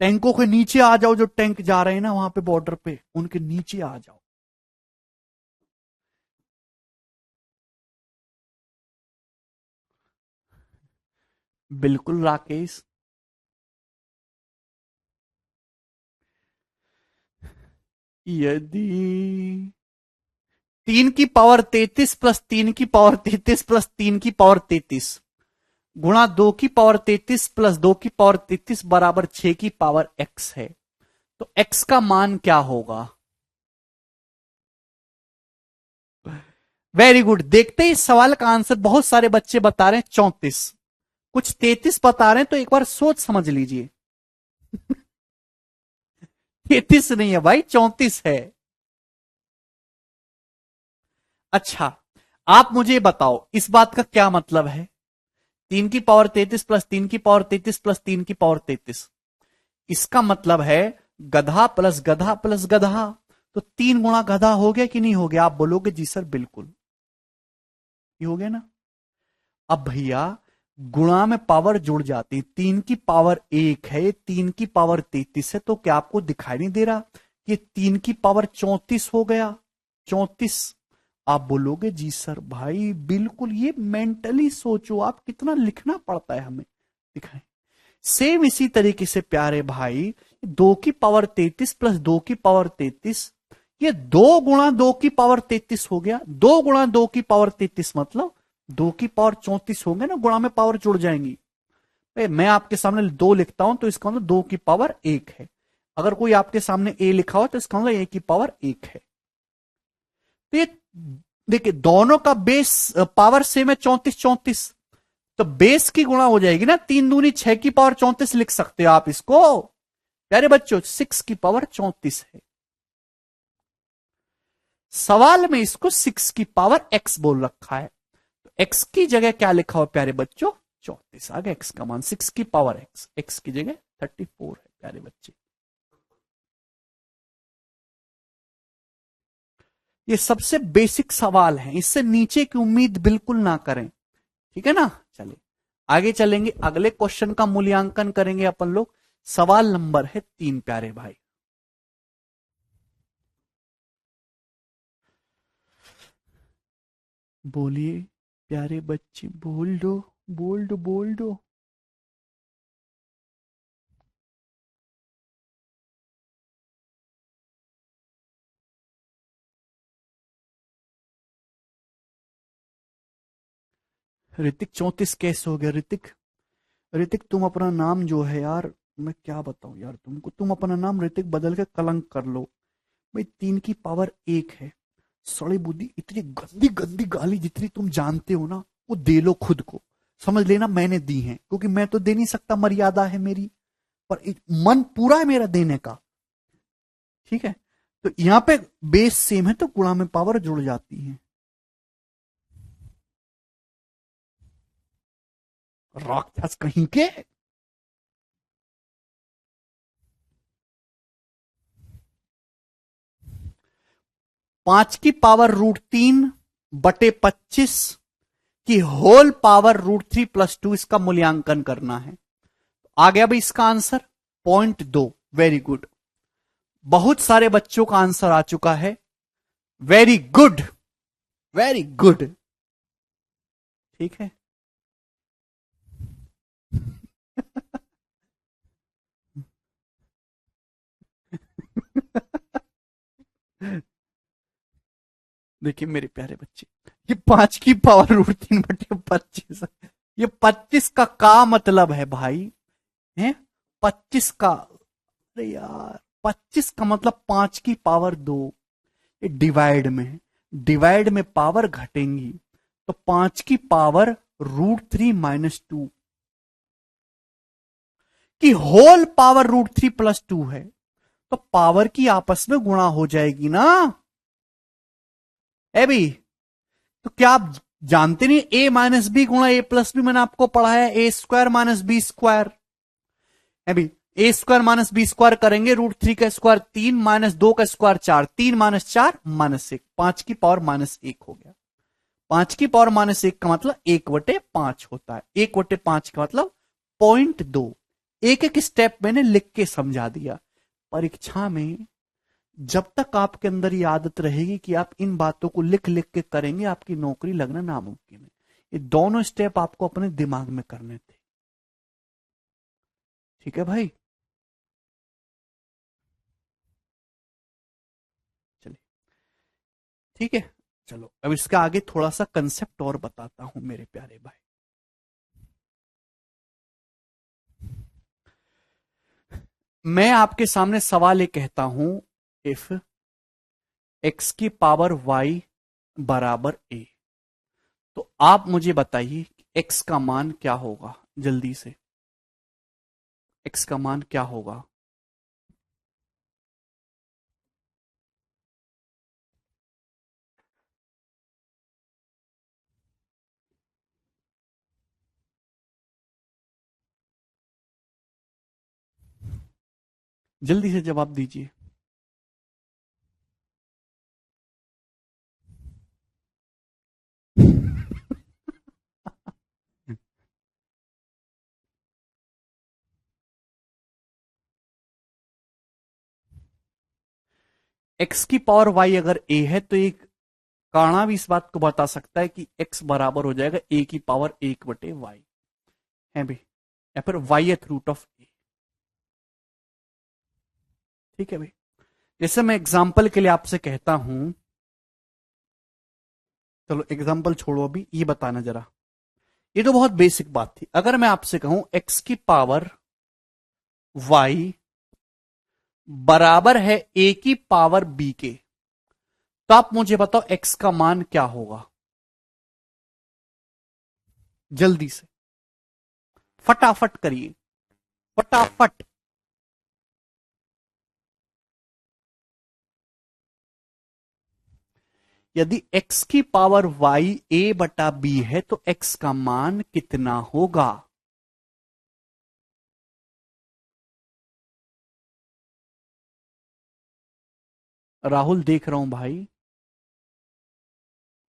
टैंकों के नीचे आ जाओ, जो टैंक जा रहे हैं ना वहां पे बॉर्डर पे, उनके नीचे आ जाओ। बिल्कुल राकेश। यदि 3 की पावर 33 प्लस 3 की पावर 33 प्लस 3 की पावर 33 गुणा 2 की पावर 33 प्लस 2 की पावर 33 बराबर 6 की पावर x है, तो x का मान क्या होगा? Very good. देखते ही इस सवाल का आंसर बहुत सारे बच्चे बता रहे हैं 34, कुछ 33 बता रहे हैं, तो एक बार सोच समझ लीजिए। 33 नहीं है भाई, 34 है। अच्छा, आप मुझे बताओ इस बात का क्या मतलब है? 3 की पावर 33 प्लस 3 की पावर 33 प्लस 3 की पावर 33, इसका मतलब है गधा प्लस गधा प्लस गधा, तो 3 गुणा गधा हो गया कि नहीं हो गया? आप बोलोगे जी सर बिल्कुल, ये हो गया ना। अब भैया गुणा में पावर जुड़ जाती, 3 की पावर 1 है, 3 की पावर 33 है, तो क्या आपको दिखाई नहीं दे रहा कि 3 की पावर 34 हो गया? 34। आप बोलोगे जी सर भाई बिल्कुल, ये मेंटली सोचो आप, कितना लिखना पड़ता है हमें, दिखाएं। सेम इसी तरीके से प्यारे भाई, 2 की पावर 33 प्लस 2 की पावर 33, ये 2 गुणा 2 की पावर 33 हो गया। 2 गुणा 2 की पावर 33 मतलब 2 की पावर 34 होंगे ना, गुणा में पावर जुड़ जाएंगी। मैं आपके सामने 2 लिखता हूं तो इसका मतलब 2 की पावर 1 है, अगर कोई आपके सामने ए लिखा हो तो इसका मतलब 1 की पावर 1 है। तो ये देखिए दोनों का बेस पावर सेम है, 34 34, तो बेस की गुणा हो जाएगी ना, 3 दूनी 6 की पावर 34 लिख सकते हो आप इसको प्यारे बच्चों, 6 की पावर 34 है। सवाल में इसको 6 की पावर x बोल रखा है, तो x की जगह क्या लिखा हो प्यारे बच्चों? 34 आ गया x का मान, 6 की पावर x की जगह 34 है प्यारे बच्चे। ये सबसे बेसिक सवाल है, इससे नीचे की उम्मीद बिल्कुल ना करें, ठीक है ना। चलिए आगे चलेंगे, अगले क्वेश्चन का मूल्यांकन करेंगे अपन लोग। सवाल नंबर है 3 प्यारे भाई। बोलिए प्यारे बच्चे, बोल दो बोल दो बोल दो। ऋतिक 34 कैसे हो गया ऋतिक? ऋतिक तुम अपना नाम जो है यार, मैं क्या बताऊं यार तुमको, तुम अपना नाम ऋतिक बदल के कलंक कर लो भाई। 3 की पावर 1 है, सड़ी बुद्धि, इतनी गंदी गंदी गाली जितनी तुम जानते हो ना वो दे लो खुद को, समझ लेना मैंने दी है, क्योंकि मैं तो दे नहीं सकता, मर्यादा है मेरी, पर मन पूरा है मेरा देने का, ठीक है। तो यहां पे बेस सेम है तो गुणा में पावर जुड़ जाती है। राक्षस कहीं के। 5 की पावर √3/25 की होल पावर √3+2, इसका मूल्यांकन करना है। आ गया भाई इसका आंसर, .2। वेरी गुड, बहुत सारे बच्चों का आंसर आ चुका है। वेरी गुड, वेरी गुड, ठीक है। देखिए मेरे प्यारे बच्चे, ये 5 की पावर √3/25, ये 25 का मतलब है भाई, है 25 का, अरे यार 25 का मतलब 5 की पावर 2, ये डिवाइड में है, डिवाइड में पावर घटेंगी, तो 5 की पावर √3 - 2 की होल पावर √3 + 2 है, तो पावर की आपस में गुणा हो जाएगी ना ए भी। तो क्या आप जानते नहीं, A - B गुणा A+B मैंने आपको पढ़ा है, A² - B²। अभी A² - B² करेंगे, √3 का स्क्वायर 3, -2 का स्क्वायर 4, 3 -4 -1, 5 की पावर -1 हो गया। 5 की पावर -1 का मतलब 1/5 होता है। 1/5 का मतलब 0.2। एक एक स्टेप मैंने लिख के समझा दिया। परीक्षा में जब तक आपके अंदर ये आदत रहेगी कि आप इन बातों को लिख लिख के करेंगे, आपकी नौकरी लगना नामुमकिन है। ये दोनों स्टेप आपको अपने दिमाग में करने थे। ठीक है भाई, चलिए ठीक है। चलो अब इसका आगे थोड़ा सा कंसेप्ट और बताता हूं मेरे प्यारे भाई। मैं आपके सामने सवाल ये कहता हूं, इफ x की पावर y बराबर a, तो आप मुझे बताइए कि x का मान क्या होगा। जल्दी से x का मान क्या होगा। जल्दी से जवाब दीजिए। x की पावर y अगर a है, तो एक कारणा भी इस बात को बता सकता है कि x बराबर हो जाएगा a की पावर 1/y है भी, या फिर y√a। ठीक है भाई, जैसे मैं एग्जाम्पल के लिए आपसे कहता हूं, चलो एग्जाम्पल छोड़ो, अभी ये बताना जरा। ये तो बहुत बेसिक बात थी। अगर मैं आपसे कहूं x की पावर y बराबर है a की पावर b के, तो आप मुझे बताओ x का मान क्या होगा। जल्दी से फटाफट करिए, फटाफट। यदि x की पावर y a/b है, तो x का मान कितना होगा। राहुल देख रहा हूं भाई।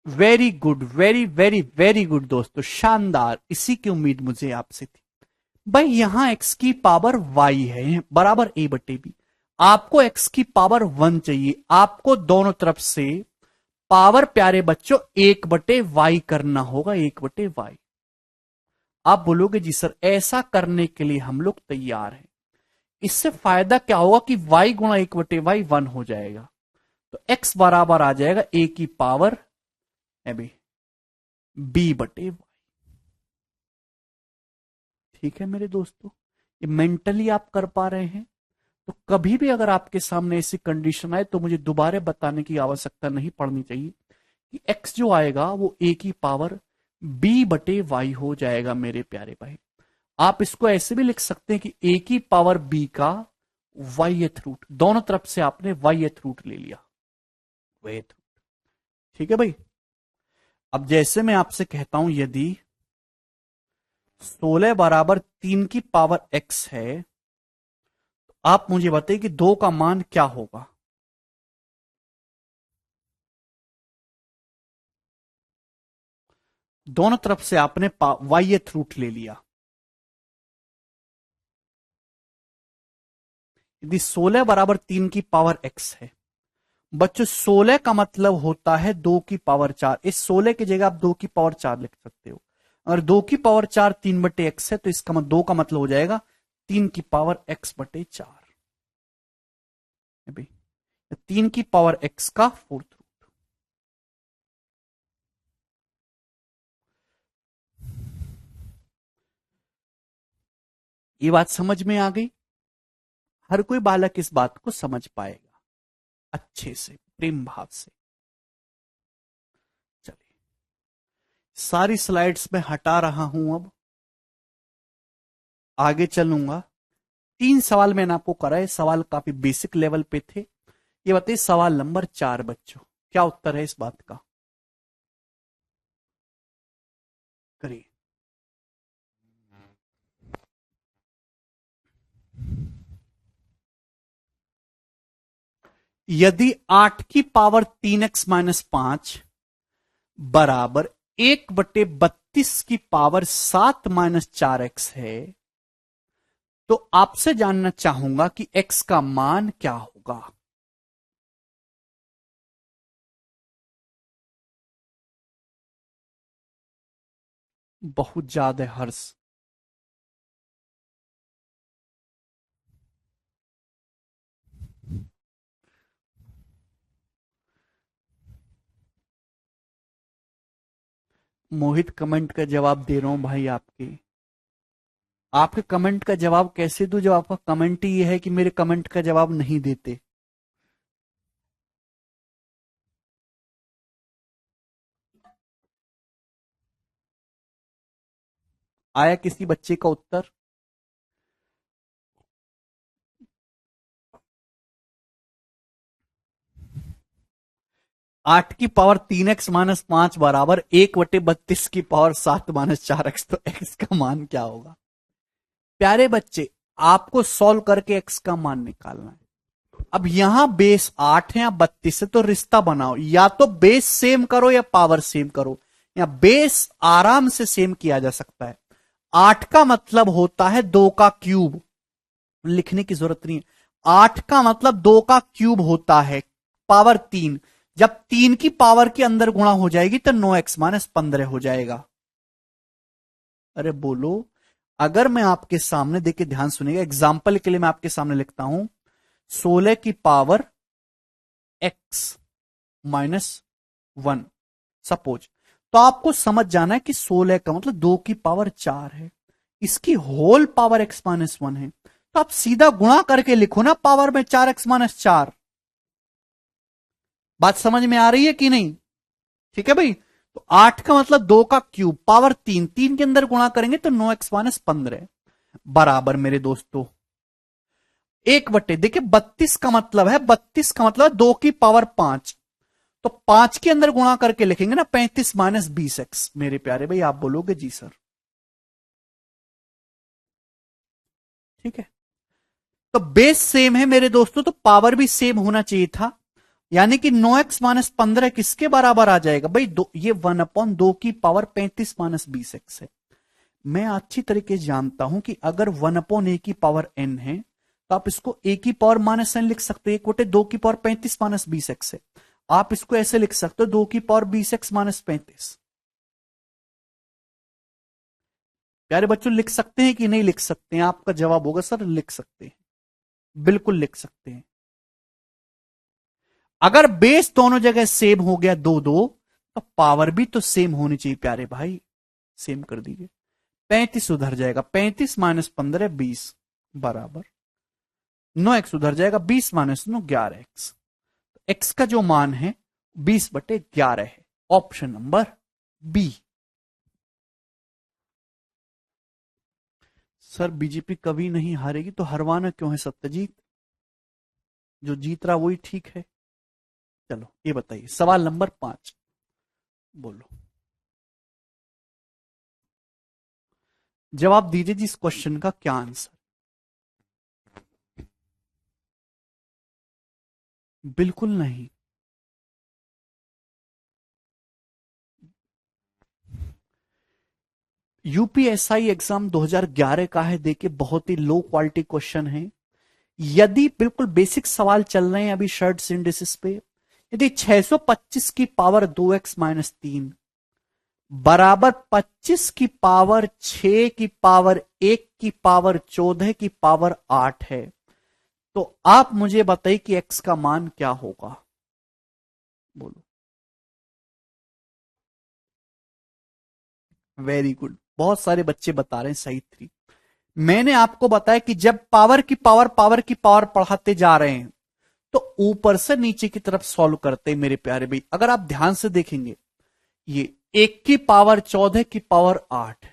Very good, very very very good दोस्तों, शानदार। इसी की उम्मीद मुझे आपसे थी। भाई यहां x की पावर y है बराबर a/b, आपको x की पावर 1 चाहिए। आपको दोनों तरफ से पावर प्यारे बच्चों 1/y करना होगा, 1/y। आप बोलोगे जी सर ऐसा करने के लिए हम लोग तैयार हैं। इससे फायदा क्या होगा कि y गुणा 1/y 1 हो जाएगा, तो x बराबर आ जाएगा a की पावर b/y। ठीक है मेरे दोस्तों, ये मेंटली आप कर पा रहे हैं। तो कभी भी अगर आपके सामने ऐसी कंडीशन आए, तो मुझे दोबारा बताने की आवश्यकता नहीं पड़नी चाहिए कि x जो आएगा वो a की पावर b/y हो जाएगा मेरे प्यारे भाई। आप इसको ऐसे भी लिख सकते हैं कि a की पावर b का वाईएथ रूट, दोनों तरफ से आपने वाईएथ रूट ले लिया, वाईएथ। ठीक है भाई। अब जैसे मैं आपसे कहता हूं, यदि 16 बराबर 3 की पावर x है, तो आप मुझे बताइए कि 2 का मान क्या होगा। दोनों तरफ से आपने वाईएथ रूट ले लिया। यदि 16 बराबर 3 की पावर x है, बच्चों 16 का मतलब होता है 2 की पावर 4। इस 16 की जगह आप 2 की पावर 4 लिख सकते हो। अगर 2 की पावर 4 3/x है, तो इसका 2 का मतलब हो जाएगा 3 की पावर x/4। 3 की पावर x का फोर्थ रूट। ये बात समझ में आ गई। हर कोई बालक इस बात को समझ पाएगा अच्छे से, प्रेम भाव से। चलिए, सारी स्लाइड्स में हटा रहा हूं, अब आगे चलूंगा। 3 सवाल मैंने आपको कराए, सवाल काफी बेसिक लेवल पे थे। ये बताइए सवाल नंबर 4 बच्चों, क्या उत्तर है इस बात का? करिए। यदि 8 की पावर 3x-5 बराबर 1/32 की पावर 7-4x है, तो आपसे जानना चाहूंगा कि x का मान क्या होगा। बहुत ज्यादा हर्ष। मोहित कमेंट का जवाब दे रहा हूं भाई आपके। आपके कमेंट का जवाब कैसे दूं जब आपका कमेंट ही ये है कि मेरे कमेंट का जवाब नहीं देते। आया किसी बच्चे का उत्तर? 8 की पावर 3x-5 बराबर 1/32 की पावर 7-4x, तो x का मान क्या होगा? प्यारे बच्चे, आपको सॉल्व करके x का मान निकालना है। अब यहां बेस 8 है या 32 है, तो रिश्ता बनाओ, या तो बेस सेम करो या पावर सेम करो। या बेस आराम से सेम किया जा सकता है। 8 का मतलब होता है 2 का क्यूब, लिखने की जरूरत नहीं है। 8 का मतलब 2 का क्यूब होता है, पावर 3। जब 3 की पावर के अंदर गुणा हो जाएगी तो 9x-15 हो जाएगा। अरे बोलो। अगर मैं आपके सामने, देखिए ध्यान सुनिएगा, एग्जाम्पल के लिए मैं आपके सामने लिखता हूं 16 की पावर x-1 सपोज, तो आपको समझ जाना है कि 16 का मतलब 2 की पावर 4 है, इसकी होल पावर x-1 है, तो आप सीधा गुणा करके लिखो ना पावर में 4x-4। बात समझ में आ रही है कि नहीं? ठीक है भाई। तो 8 का मतलब 2 का क्यूब, पावर 3, 3 के अंदर गुणा करेंगे तो 9x-15 बराबर मेरे दोस्तों 1/, देखिए 32 का मतलब है, 32 का मतलब है 2 की पावर 5, तो 5 के अंदर गुणा करके लिखेंगे ना 35-20x। मेरे प्यारे भाई आप बोलोगे जी सर। ठीक है, तो बेस सेम है मेरे दोस्तों, तो पावर भी सेम होना चाहिए था। यानी कि 9x-15 किसके बराबर आ जाएगा भाई? ये 1/2 की पावर 35-20x है। मैं अच्छी तरीके से जानता हूं कि अगर 1/a की पावर n है, तो आप इसको a की पावर-n लिख सकते हो, 1/2 की पावर 35-20x है। आप इसको ऐसे लिख सकते हो 2 की पावर 20x-35। प्यारे बच्चों लिख सकते हैं कि नहीं लिख सकते हैं? आपका जवाब होगा सर लिख सकते हैं, बिल्कुल लिख सकते हैं। अगर बेस दोनों जगह सेम हो गया 2-2, तो पावर भी तो सेम होनी चाहिए प्यारे भाई। सेम कर दीजिए, 35 उधर जाएगा, 35-15 बराबर 9x उधर जाएगा, 20-9 11x। x का जो मान है 20/11 है, option number B. Sir BJP कभी नहीं हारेगी तो हरवाना क्यों है सत्यजीत? जो जीत रहा वही ठीक है। चलो ये बताइए सवाल नंबर 5, बोलो जवाब दीजिए जी, इस क्वेश्चन का क्या आंसर? बिल्कुल नहीं। यूपीएसआई एग्जाम 2011 का है, देखिए बहुत ही लो क्वालिटी क्वेश्चन है। यदि बिल्कुल बेसिक सवाल चल रहे हैं अभी शर्ट इंडिसेस पे, यदि 625 की पावर 2x-3 बराबर 25 की पावर 6 की पावर 1 की पावर 14 की पावर 8 है, तो आप मुझे बताइए कि x का मान क्या होगा? बोलो। वेरी गुड, बहुत सारे बच्चे बता रहे हैं सही 3। मैंने आपको बताया कि जब पावर की पावर पढ़ाते जा रहे हैं, तो ऊपर से नीचे की तरफ सॉल्व करते हैं मेरे प्यारे भाई। अगर आप ध्यान से देखेंगे, ये एक की पावर 14 की पावर 8,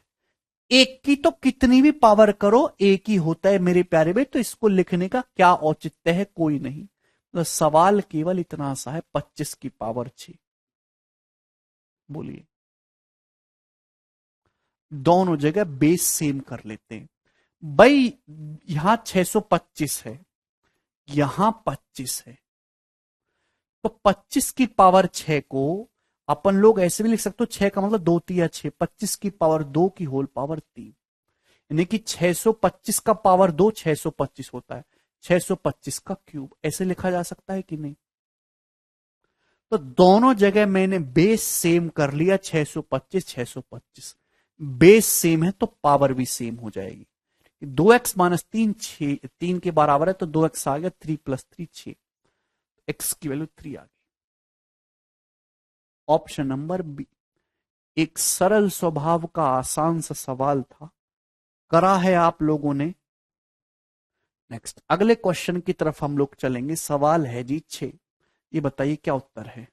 एक की तो कितनी भी पावर करो एक ही होता है मेरे प्यारे भाई, तो इसको लिखने का क्या औचित्य है, कोई नहीं। तो सवाल केवल इतना सा है, 25 की पावर 6। बोलिए, दोनों जगह बेस सेम कर लेते हैं भाई। यहां 625 है, यहां 25 है, तो 25 की पावर 6 को अपन लोग ऐसे भी लिख सकते हो, 6 का मतलब 2 तिया 6, 25 की पावर 2 की होल पावर 3, यानी कि 625 का पावर 2 625 होता है, 625 का क्यूब, ऐसे लिखा जा सकता है कि नहीं। तो दोनों जगह मैंने बेस सेम कर लिया, 625 625, बेस सेम है तो पावर भी सेम हो जाएगी। 2x माइनस 3 6, 3 के बराबर है, तो 2x आ गया, 3 प्लस 3 6, x की वैल्यू 3 आ गई। ऑप्शन नंबर बी, एक सरल स्वभाव का आसान सा सवाल था, करा है आप लोगों ने। नेक्स्ट अगले क्वेश्चन की तरफ हम लोग चलेंगे। सवाल है जी 6, ये बताइए क्या उत्तर है।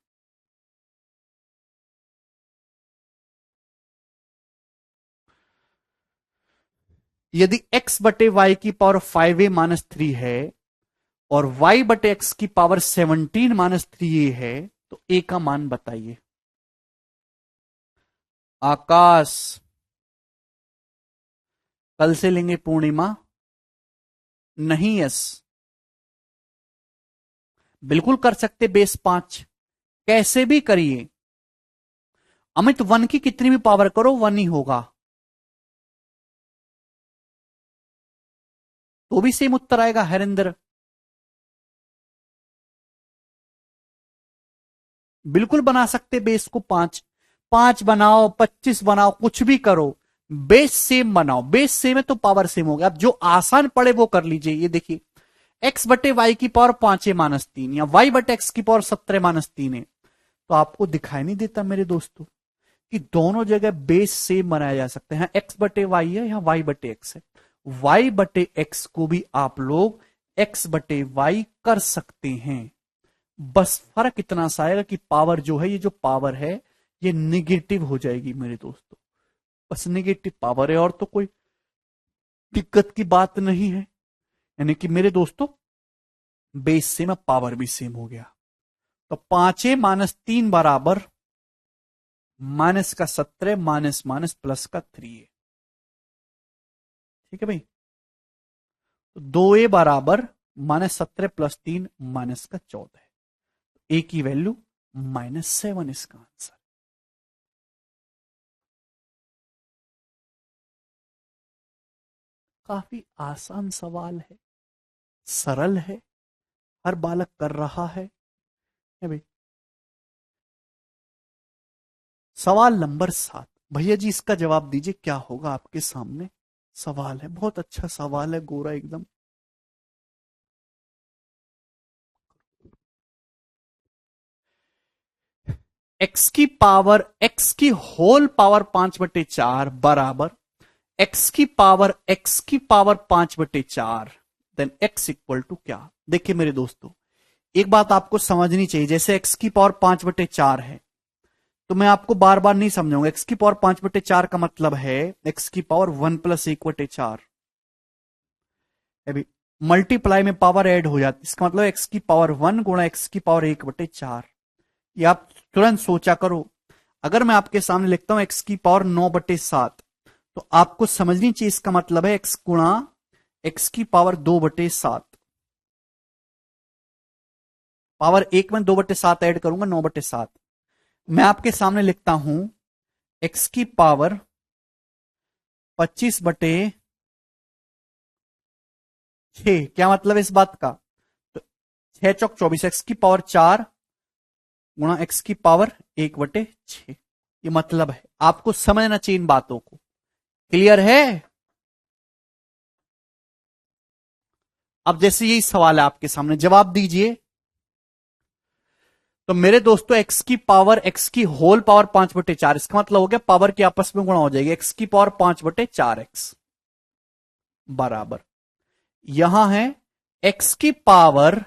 यदि x बटे वाई की पावर 5a माइनस 3 है और y बटे एक्स की पावर 17 माइनस 3a है, तो a का मान बताइए। आकाश, कल से लेंगे पूर्णिमा, नहीं यस, बिल्कुल कर सकते, बेस 5 कैसे भी करिए। अमित 1 की कितनी भी पावर करो 1 ही होगा, तो भी सेम उत्तर आएगा। हरिंदर, बिल्कुल बना सकते बेस को 5, 5 बनाओ 25 बनाओ, कुछ भी करो, बेस सेम बनाओ, बेस सेम है तो पावर सेम हो गया। अब जो आसान पड़े वो कर लीजिए। ये देखिए, एक्स बटे वाई की पावर 5 माइनस 3 या वाई बटे एक्स की पावर 17 माइनस 3 है, तो आपको दिखाई नहीं देता मेरे दोस्तों कि दोनों जगह बेस सेम बनाया जा सकते हैं। एक्स बटे वाई है या वाई बटे एक्स है, वाई बटे एक्स को भी आप लोग एक्स बटे वाई कर सकते हैं। बस फर्क इतना सा आएगा कि पावर जो है, ये जो पावर है ये निगेटिव हो जाएगी मेरे दोस्तों, बस निगेटिव पावर है, और तो कोई दिक्कत की बात नहीं है। यानी कि मेरे दोस्तों बेस सेम है, पावर भी सेम हो गया। तो 5 माइनस 3 बराबर माइनस का 17 माइनस माइनस प्लस का 3 है, ठीक है भाई। तो 2a बराबर माइनस 17 प्लस 3 माइनस का 14 है, a की वैल्यू -7 इसका आंसर। काफी आसान सवाल है, सरल है, हर बालक कर रहा है भाई। सवाल नंबर 7, भैया जी इसका जवाब दीजिए, क्या होगा आपके सामने सवाल है, बहुत अच्छा सवाल है, गोरा एकदम। एक्स की होल पावर 5/4 बराबर एक्स की power 5/4, then x equal to क्या। देखिए मेरे दोस्तों, एक बात आपको समझनी चाहिए, जैसे एक्स की पावर 5/4 है, तो मैं आपको बार बार नहीं समझाऊंगा। एक्स की पावर 5/4 का मतलब है एक्स की पावर 1 प्लस 1/4, अभी मल्टीप्लाई में पावर ऐड हो जाती है, इसका मतलब एक्स की पावर 1 गुणा एक्स की पावर 1/4। ये आप तुरंत सोचा करो। अगर मैं आपके सामने लिखता हूं एक्स की पावर 9/7, तो आपको समझनी चाहिए इसका मतलब है एक्स गुणा एक्स की पावर 2/7, पावर 1 में 2/7 ऐड करूंगा 9/7। मैं आपके सामने लिखता हूं एक्स की पावर 25/6, क्या मतलब इस बात का, तो 6 चौक 24, एक्स की पावर 4 गुणा एक्स की पावर 1/6, ये मतलब है। आपको समझना चाहिए इन बातों को, क्लियर है। अब जैसे यही सवाल है आपके सामने, जवाब दीजिए। तो मेरे दोस्तों एक्स की होल पावर 5/4, इसका मतलब हो गया पावर की आपस में गुणा हो जाएगी, एक्स की पावर 5/4 एक्स बराबर, यहां है एक्स की पावर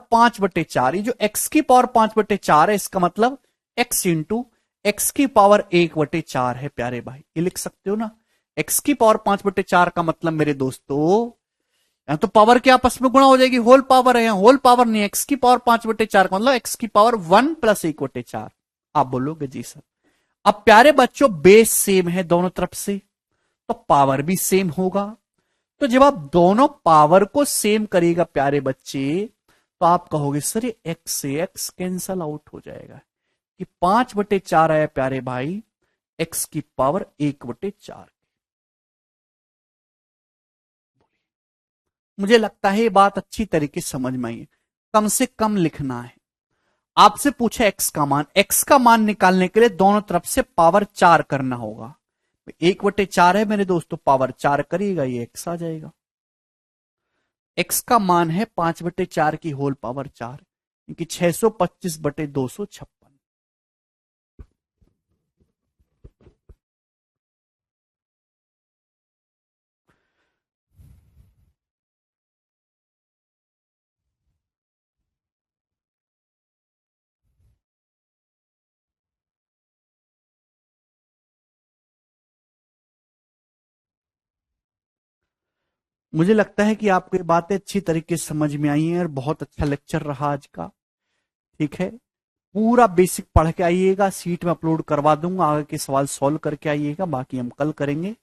5/4, ये जो एक्स की पावर 5/4 है, इसका मतलब एक्स इंटू एक्स की पावर 1/4 है प्यारे भाई, ये लिख सकते हो ना। एक्स की पावर 5/4 का मतलब मेरे दोस्तों, यहां तो पावर के आपस में गुणा हो जाएगी, होल पावर है, यहां होल पावर नहीं है। एक्स की पावर 5/4 का मतलब एक्स की पावर 1 + 1/4। आप बोलोगे जी सर। अब प्यारे बच्चों बेस सेम है दोनों तरफ से, तो पावर भी सेम होगा। तो जब आप दोनों पावर को सेम करिएगा प्यारे बच्चे, तो आप कहोगे सर ये एक्स से एक्स कैंसल आउट हो जाएगा, कि 5/4 आया प्यारे भाई एक्स की पावर 1/4। मुझे लगता है ये बात अच्छी तरीके से समझ में आई है। कम से कम लिखना है। आपसे पूछा एक्स का मान, एक्स का मान निकालने के लिए दोनों तरफ से पावर 4 करना होगा। 1/4 है मेरे दोस्तों, पावर 4 करिएगा, ये एक्स आ जाएगा। एक्स का मान है 5/4 की होल पावर 4, क्योंकि 625/256। मुझे लगता है कि आपको ये बातें अच्छी तरीके से समझ में आई हैं और बहुत अच्छा लेक्चर रहा आज का। ठीक है, पूरा बेसिक पढ़ के आइएगा, सीट में अपलोड करवा दूंगा, आगे के सवाल सॉल्व करके आइएगा, बाकी हम कल करेंगे।